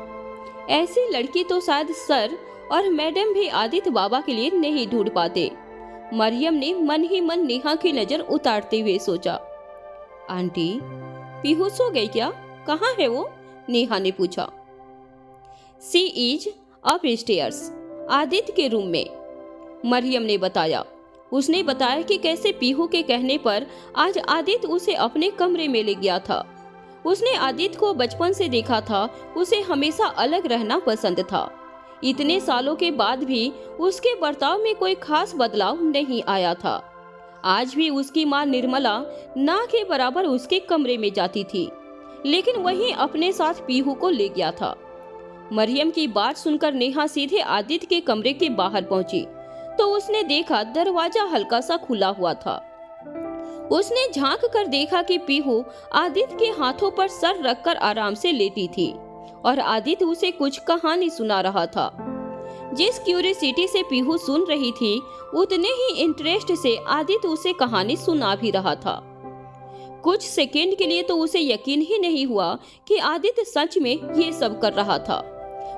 ऐसी लड़की तो शायद सर और मैडम भी आदित्य बाबा के लिए नहीं ढूंढ पाते। मरियम ने मन ही मन नेहा की नजर उतारते हुए सोचा। आंटी, पीहू सो गई क्या? कहाँ है वो? नेहा ने पूछा। सी इज अप स्टेयर्स, आदित्य के रूम में, मरियम ने बताया। उसने बताया कि कैसे पीहू के कहने पर आज आदित्य उसे अपने कमरे में ले गया था। उसने आदित्य को बचपन से देखा था, उसे हमेशा अलग रहना पसंद था। इतने सालों के बाद भी उसके बर्ताव में कोई खास बदलाव नहीं आया था। आज भी उसकी माँ निर्मला ना के बराबर उसके कमरे में जाती थी, लेकिन वही अपने साथ पीहू को ले गया था। मरियम की बात सुनकर नेहा सीधे आदित्य के कमरे के बाहर पहुंची तो उसने देखा दरवाजा हल्का सा खुला हुआ था। उसने झांक कर देखा कि पीहू आदित्य के हाथों पर सर रखकर आराम से लेटी थी और आदित्य उसे कुछ कहानी सुना रहा था। जिस क्यूरियोसिटी से पीहू सुन रही थी उतने ही इंटरेस्ट से आदित्य उसे कहानी सुना भी रहा था। कुछ सेकंड के लिए तो उसे यकीन ही नहीं हुआ कि आदित्य सच में ये सब कर रहा था।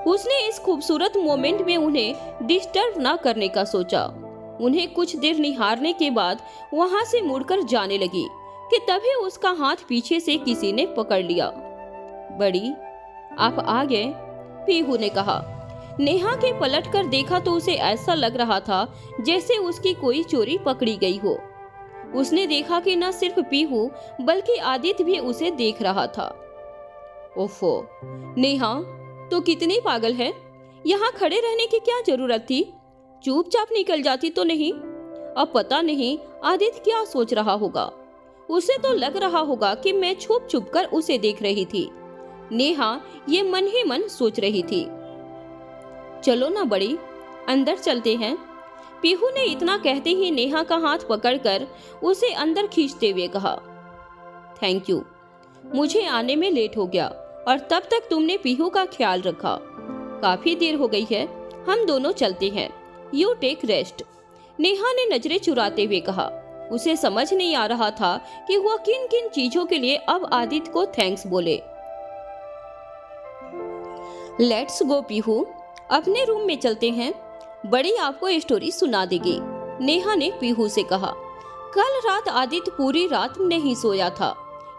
उसने इस खूबसूरत मोमेंट में उन्हें डिस्टर्ब ना करने का सोचा। उन्हें कुछ देर निहारने के बाद वहां से मुड़कर जाने लगी कि तभी उसका हाथ पीछे से किसी ने पकड़ लिया। बड़ी, आप आ गए, पीहू ने कहा। नेहा के पलट कर देखा तो उसे ऐसा लग रहा था जैसे उसकी कोई चोरी पकड़ी गई हो। उसने देखा कि न सिर्फ पीहू बल्कि आदित्य भी उसे देख रहा था। ओफो, नेहा तो कितनी पागल है, यहाँ खड़े रहने की क्या जरूरत थी? चुपचाप निकल जाती तो नहीं? अब पता नहीं आदित्य क्या सोच रहा होगा। उसे तो लग रहा होगा कि मैं छुप छुप कर उसे देख रही थी। नेहा ये मन ही मन सोच रही थी। चलो ना बड़ी, अंदर चलते हैं। पीहू ने इतना कहते ही नेहा का हाथ पकड़कर उसे अंदर खींचते हुए कहा। थैंक यू, मुझे आने में लेट हो गया और तब तक तुमने पीहू का ख्याल रखा। काफी देर हो गई है, हम दोनों चलते हैं। यू टेक रेस्ट, नेहा ने नजरें चुराते हुए कहा। उसे समझ नहीं आ रहा था कि वह किन किन चीजों के लिए अब आदित्य को थैंक्स बोले। लेट्स गो पीहू, अपने रूम में चलते हैं, बड़ी आपको स्टोरी सुना देगी, नेहा ने पीहू से कहा। कल रात आदित्य पूरी रात नहीं सोया था।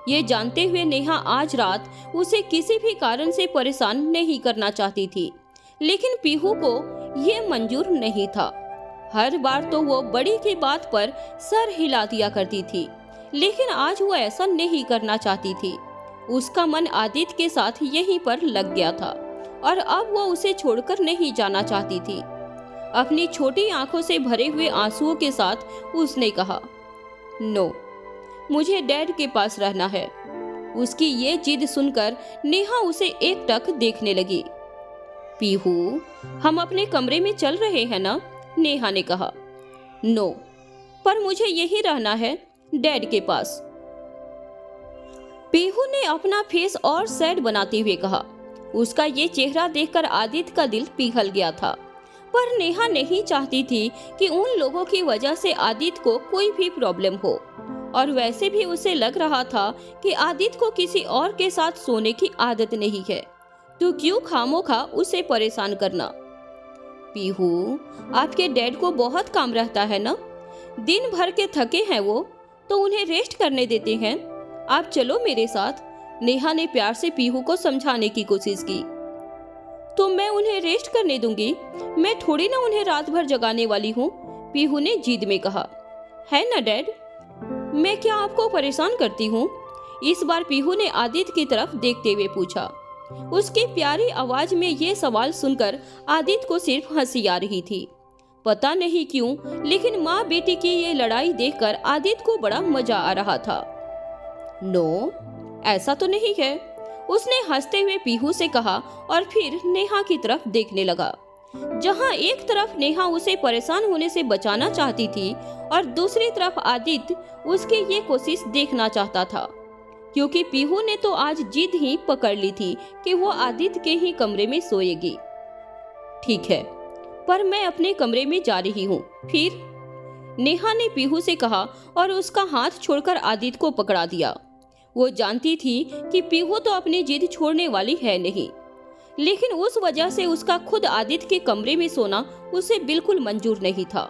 ये जानते हुए नेहा आज रात उसे किसी भी कारण से परेशान नहीं करना चाहती थी, लेकिन पीहू को ये मंजूर नहीं था। हर बार तो वो बड़ी की बात पर सर हिला दिया करती थी, लेकिन आज वो ऐसा नहीं करना चाहती थी। उसका मन आदित्य के साथ यहीं पर लग गया था और अब वो उसे छोड़कर नहीं जाना चाहती थी। अपनी छोटी आंखों से भरे हुए आंसुओं के साथ उसने कहा, नो, मुझे डैड के पास रहना है। उसकी ये जिद सुनकर नेहा उसे एकटक देखने लगी। पीहू, हम अपने कमरे में चल रहे हैं ना, नेहा ने कहा। नो, पर मुझे यही रहना है, डैड के पास। पीहू ने अपना फेस और सैड बनाते हुए कहा। उसका ये चेहरा देखकर आदित्य का दिल पिघल गया था, पर नेहा नहीं चाहती थी कि उन लोगों की वजह से आदित्य को कोई भी प्रॉब्लम हो, और वैसे भी उसे लग रहा था कि आदित्य को किसी और के साथ सोने की आदत नहीं है, तो क्यों खामोखा उसे परेशान करना। पीहू, आपके डैड को बहुत काम रहता है ना, दिन भर के थके हैं वो, तो उन्हें रेस्ट करने देते हैं। आप चलो मेरे साथ, नेहा ने प्यार से पीहू को समझाने की कोशिश की। तो मैं उन्हें रेस्ट करने दूंगी, मैं थोड़ी ना उन्हें रात भर जगाने वाली हूँ, पीहू ने जिद में कहा। है ना डैड, मैं क्या आपको परेशान करती हूँ? इस बार पीहू ने आदित्य की तरफ देखते हुए पूछा। उसकी प्यारी आवाज में ये सवाल सुनकर आदित्य को सिर्फ हंसी आ रही थी। पता नहीं क्यों, लेकिन माँ बेटी की ये लड़ाई देखकर आदित्य को बड़ा मजा आ रहा था। नो, ऐसा तो नहीं है, उसने हंसते हुए पीहू से कहा और फिर नेहा की तरफ देखने लगा। जहां एक तरफ नेहा उसे परेशान होने से बचाना चाहती थी और दूसरी तरफ आदित्य उसकी ये कोशिश देखना चाहता था, क्योंकि पीहू ने तो आज जिद ही पकड़ ली थी कि वो आदित्य के ही कमरे में सोएगी। ठीक है, पर मैं अपने कमरे में जा रही हूँ फिर, नेहा ने पीहू से कहा और उसका हाथ छोड़कर आदित्य को पकड़ा दिया। वो जानती थी कि पीहू तो अपनी जिद छोड़ने वाली है नहीं, लेकिन उस वजह से उसका खुद आदित्य के कमरे में सोना उसे बिल्कुल मंजूर नहीं था।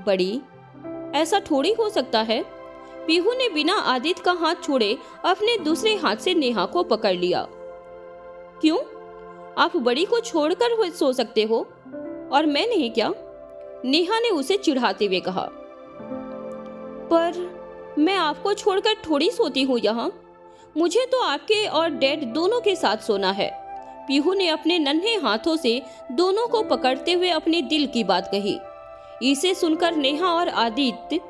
बड़ी, ऐसा थोड़ी हो सकता है, पीहू ने बिना आदित्य का हाथ छोड़े अपने दूसरे हाथ से नेहा को पकड़ लिया। क्यों, आप बड़ी को छोड़कर सो सकते हो और मैं नहीं क्या? नेहा ने उसे चिढ़ाते हुए कहा। पर मैं आपको छोड़कर थोड़ी सोती हूँ यहाँ, मुझे तो आपके और डैड दोनों के साथ सोना है। पीहू ने अपने नन्हे हाथों से दोनों को पकड़ते हुए अपने दिल की बात कही। इसे सुनकर नेहा और आदित्य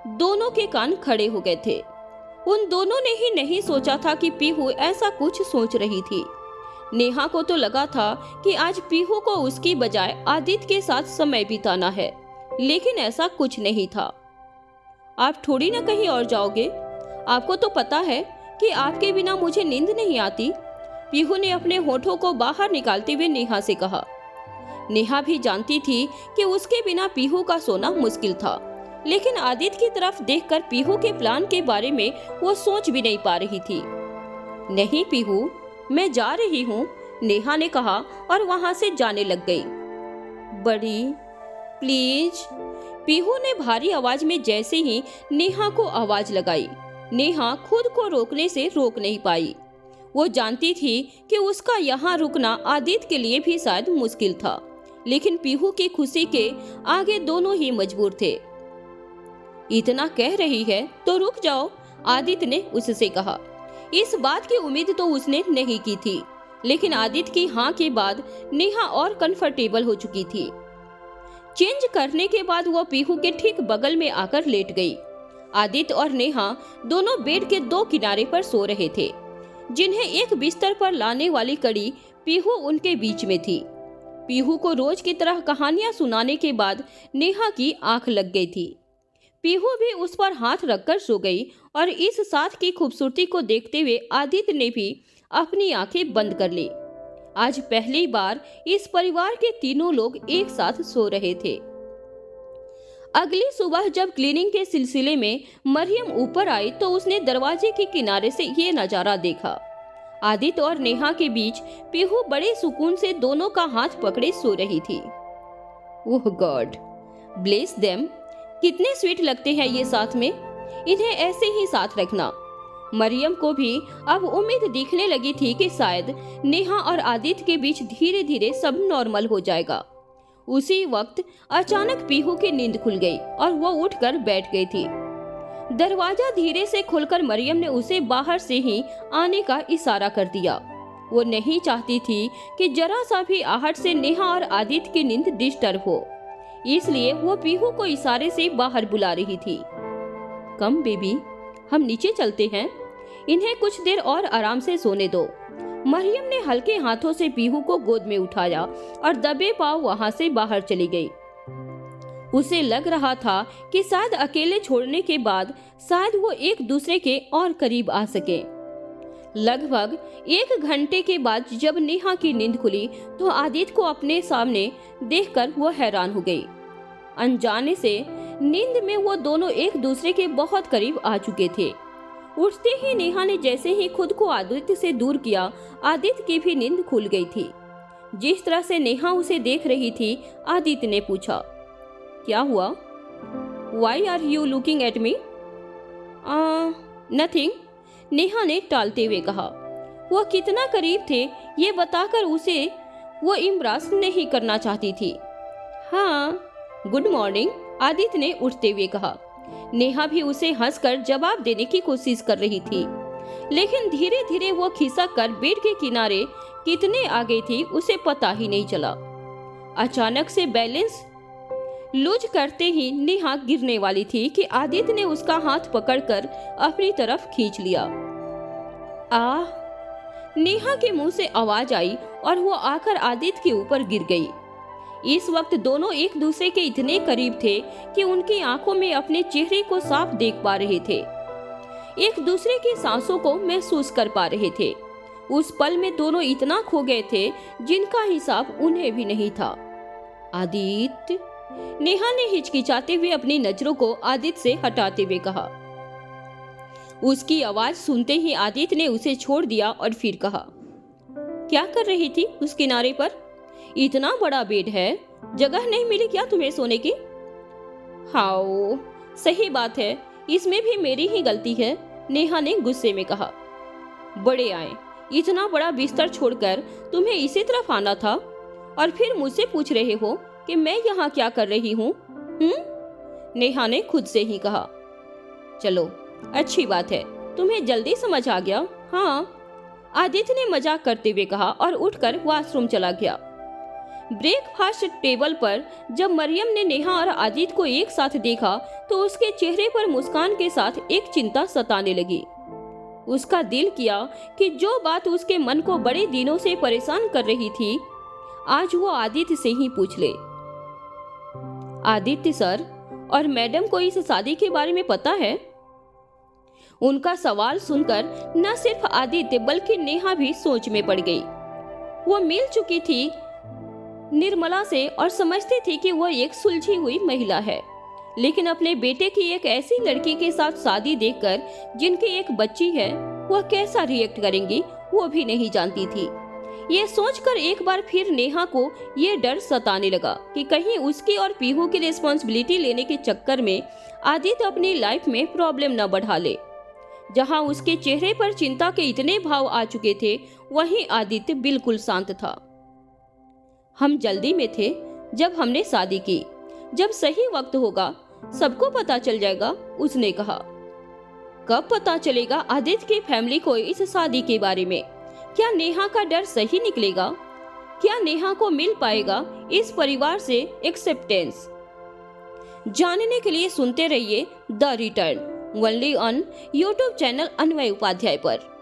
दोनों के कान खड़े हो गए थे। उन दोनों ने ही नहीं सोचा था कि पीहू ऐसा कुछ सोच रही थी। नेहा को तो लगा था कि आज पीहू को उसकी बजाय आदित्य के साथ समय बिताना है, लेकिन ऐसा कुछ नहीं था। आप थोड़ी ना कहीं और जाओगे? आपको तो पता है कि आपके बिना मुझे नींद नहीं आती। पीहू ने अपने होठों को बाहर निकालते हुए नेहा से कहा। नेहा भी जानती थी कि उसके बिना पीहू का सोना मुश्किल था, लेकिन आदित्य की तरफ देखकर पीहू के प्लान के बारे में वो सोच भी नहीं पा रही थी। नहीं पीहू, मैं जा रही हूँ, नेहा ने कहा और वहां से जाने लग गई। बड़ी प्लीज, पीहू ने भारी आवाज में जैसे ही नेहा को आवाज लगाई, नेहा खुद को रोकने से रोक नहीं पाई। वो जानती थी कि उसका यहाँ रुकना आदित्य के लिए भी शायद मुश्किल था, लेकिन पीहू की खुशी के आगे दोनों ही मजबूर थे। इतना कह रही है तो रुक जाओ, आदित्य ने उससे कहा। इस बात की उम्मीद तो उसने नहीं की थी, लेकिन आदित्य की हाँ के बाद नेहा और कंफर्टेबल हो चुकी थी। चेंज करने के बाद वो पीहू के ठीक बगल में आकर लेट गई। आदित्य और नेहा दोनों बेड के दो किनारे पर सो रहे थे, जिन्हें एक बिस्तर पर लाने वाली कड़ी पीहू उनके बीच में थी। पीहू को रोज की तरह कहानियां सुनाने के बाद नेहा की आंख लग गई थी। पीहू भी उस पर हाथ रखकर सो गई और इस साथ की खूबसूरती को देखते हुए आदित्य ने भी अपनी आंखें बंद कर ली। आज पहली बार इस परिवार के तीनों लोग एक साथ सो रहे थे। अगली सुबह जब क्लीनिंग के सिलसिले में मरियम ऊपर आई तो उसने दरवाजे के किनारे से ये नजारा देखा। आदित्य और नेहा के बीच पीहू बड़े सुकून से दोनों का हाथ पकड़े सो रही थी। ओह गॉड, ब्लेस देम, कितने स्वीट लगते हैं ये साथ में, इन्हें ऐसे ही साथ रखना। मरियम को भी अब उम्मीद दिखने लगी थी कि शायद नेहा और आदित्य के बीच धीरे धीरे सब नॉर्मल हो जाएगा। उसी वक्त अचानक पीहू की नींद खुल गई और वो उठकर बैठ गई थी। दरवाजा धीरे से खुलकर मरियम ने उसे बाहर से ही आने का इशारा कर दिया। वो नहीं चाहती थी कि जरा सा भी आहट से नेहा और आदित्य की नींद डिस्टर्ब हो, इसलिए वो पीहू को इशारे से बाहर बुला रही थी। कम बेबी, हम नीचे चलते हैं, इन्हें कुछ देर और आराम से सोने दो। मरियम ने हल्के हाथों से पीहू को गोद में उठाया और दबे पांव वहां से बाहर चली गई। उसे लग रहा था कि शायद अकेले छोड़ने के बाद शायद वो एक दूसरे के और करीब आ सके। लगभग 1 घंटे के बाद जब नेहा की नींद खुली तो आदित्य को अपने सामने देखकर वो हैरान हो गई। अनजाने से नींद में वो दोनों एक दूसरे के बहुत करीब आ चुके थे। उठते ही नेहा ने जैसे ही खुद को आदित्य से दूर किया, आदित्य की भी नींद खुल गई थी। जिस तरह से नेहा उसे देख रही थी, आदित्य ने पूछा, क्या हुआ? Why are you looking at me? Nothing, Neha ने टालते हुए कहा। वो कितना करीब थे ये बताकर उसे वो इम्प्रेस नहीं करना चाहती थी। हाँ, गुड मॉर्निंग, आदित्य ने उठते हुए कहा। नेहा भी उसे हंसकर जवाब देने की कोशिश कर रही थी, लेकिन धीरे धीरे वो खिसक कर बेड के किनारे कितने आगे थी उसे पता ही नहीं चला। अचानक से बैलेंस लूज करते ही नेहा गिरने वाली थी कि आदित्य ने उसका हाथ पकड़कर अपनी तरफ खींच लिया। आह, नेहा के मुंह से आवाज आई और वो आकर आदित्य के ऊपर गिर गई। इस वक्त दोनों एक दूसरे के इतने करीब थे कि उनकी आंखों में अपने चेहरे को साफ देख पा रहे थे, एक दूसरे की सांसों को महसूस कर पा रहे थे। उस पल में दोनों इतना खो गए थे जिनका हिसाब उन्हें भी नहीं था। आदित्य, नेहा ने हिचकिचाते हुए अपनी नजरों को आदित्य से हटाते हुए कहा। उसकी आवाज सुनते ही आदित्य ने उसे छोड़ दिया और फिर कहा, क्या कर रही थी उस किनारे पर? इतना बड़ा बेड है, जगह नहीं मिली क्या तुम्हें सोने की? हाओ, सही बात है, इसमें भी मेरी ही गलती है, नेहा ने गुस्से में कहा। बड़े आए, इतना बड़ा बिस्तर छोड़कर तुम्हें इसी तरफ आना था और फिर मुझसे पूछ रहे हो कि मैं यहाँ क्या कर रही हूँ? नेहा ने खुद से ही कहा। चलो, अच्छी बात है, तुम्हें जल्दी समझ आ गया। हाँ, आदित्य ने मजाक करते हुए कहा और उठकर वॉशरूम चला गया। ब्रेकफास्ट टेबल पर जब मरियम ने नेहा और आदित्य को एक साथ देखा तो उसके चेहरे पर मुस्कान के साथ एक चिंता सताने लगी। उसका दिल किया कि जो बात उसके मन को बड़े दिनों से परेशान कर रही थी, आज वो आदित्य से ही पूछ ले। आदित्य सर और मैडम को इस शादी के बारे में पता है? उनका सवाल सुनकर न सिर्फ आदित्य बल्कि नेहा भी सोच में पड़ गई। वो मिल चुकी थी निर्मला से और समझती थी कि वह एक सुलझी हुई महिला है, लेकिन अपने बेटे की एक ऐसी लड़की के साथ शादी देखकर जिनकी एक बच्ची है, वह कैसा रिएक्ट करेंगी वो भी नहीं जानती थी। ये सोचकर एक बार फिर नेहा को ये डर सताने लगा कि कहीं उसकी और पीहू की रिस्पॉन्सिबिलिटी लेने के चक्कर में आदित्य अपनी लाइफ में प्रॉब्लम न बढ़ा ले। जहां उसके चेहरे पर चिंता के इतने भाव आ चुके थे, वहीं आदित्य बिल्कुल शांत था। हम जल्दी में थे जब हमने शादी की। जब सही वक्त होगा सबको पता चल जाएगा, उसने कहा। कब पता चलेगा आदित्य की फैमिली को इस शादी के बारे में? क्या नेहा का डर सही निकलेगा? क्या नेहा को मिल पाएगा इस परिवार से एक्सेप्टेंस? जानने के लिए सुनते रहिए the return, only on YouTube channel अन्वय उपाध्याय पर।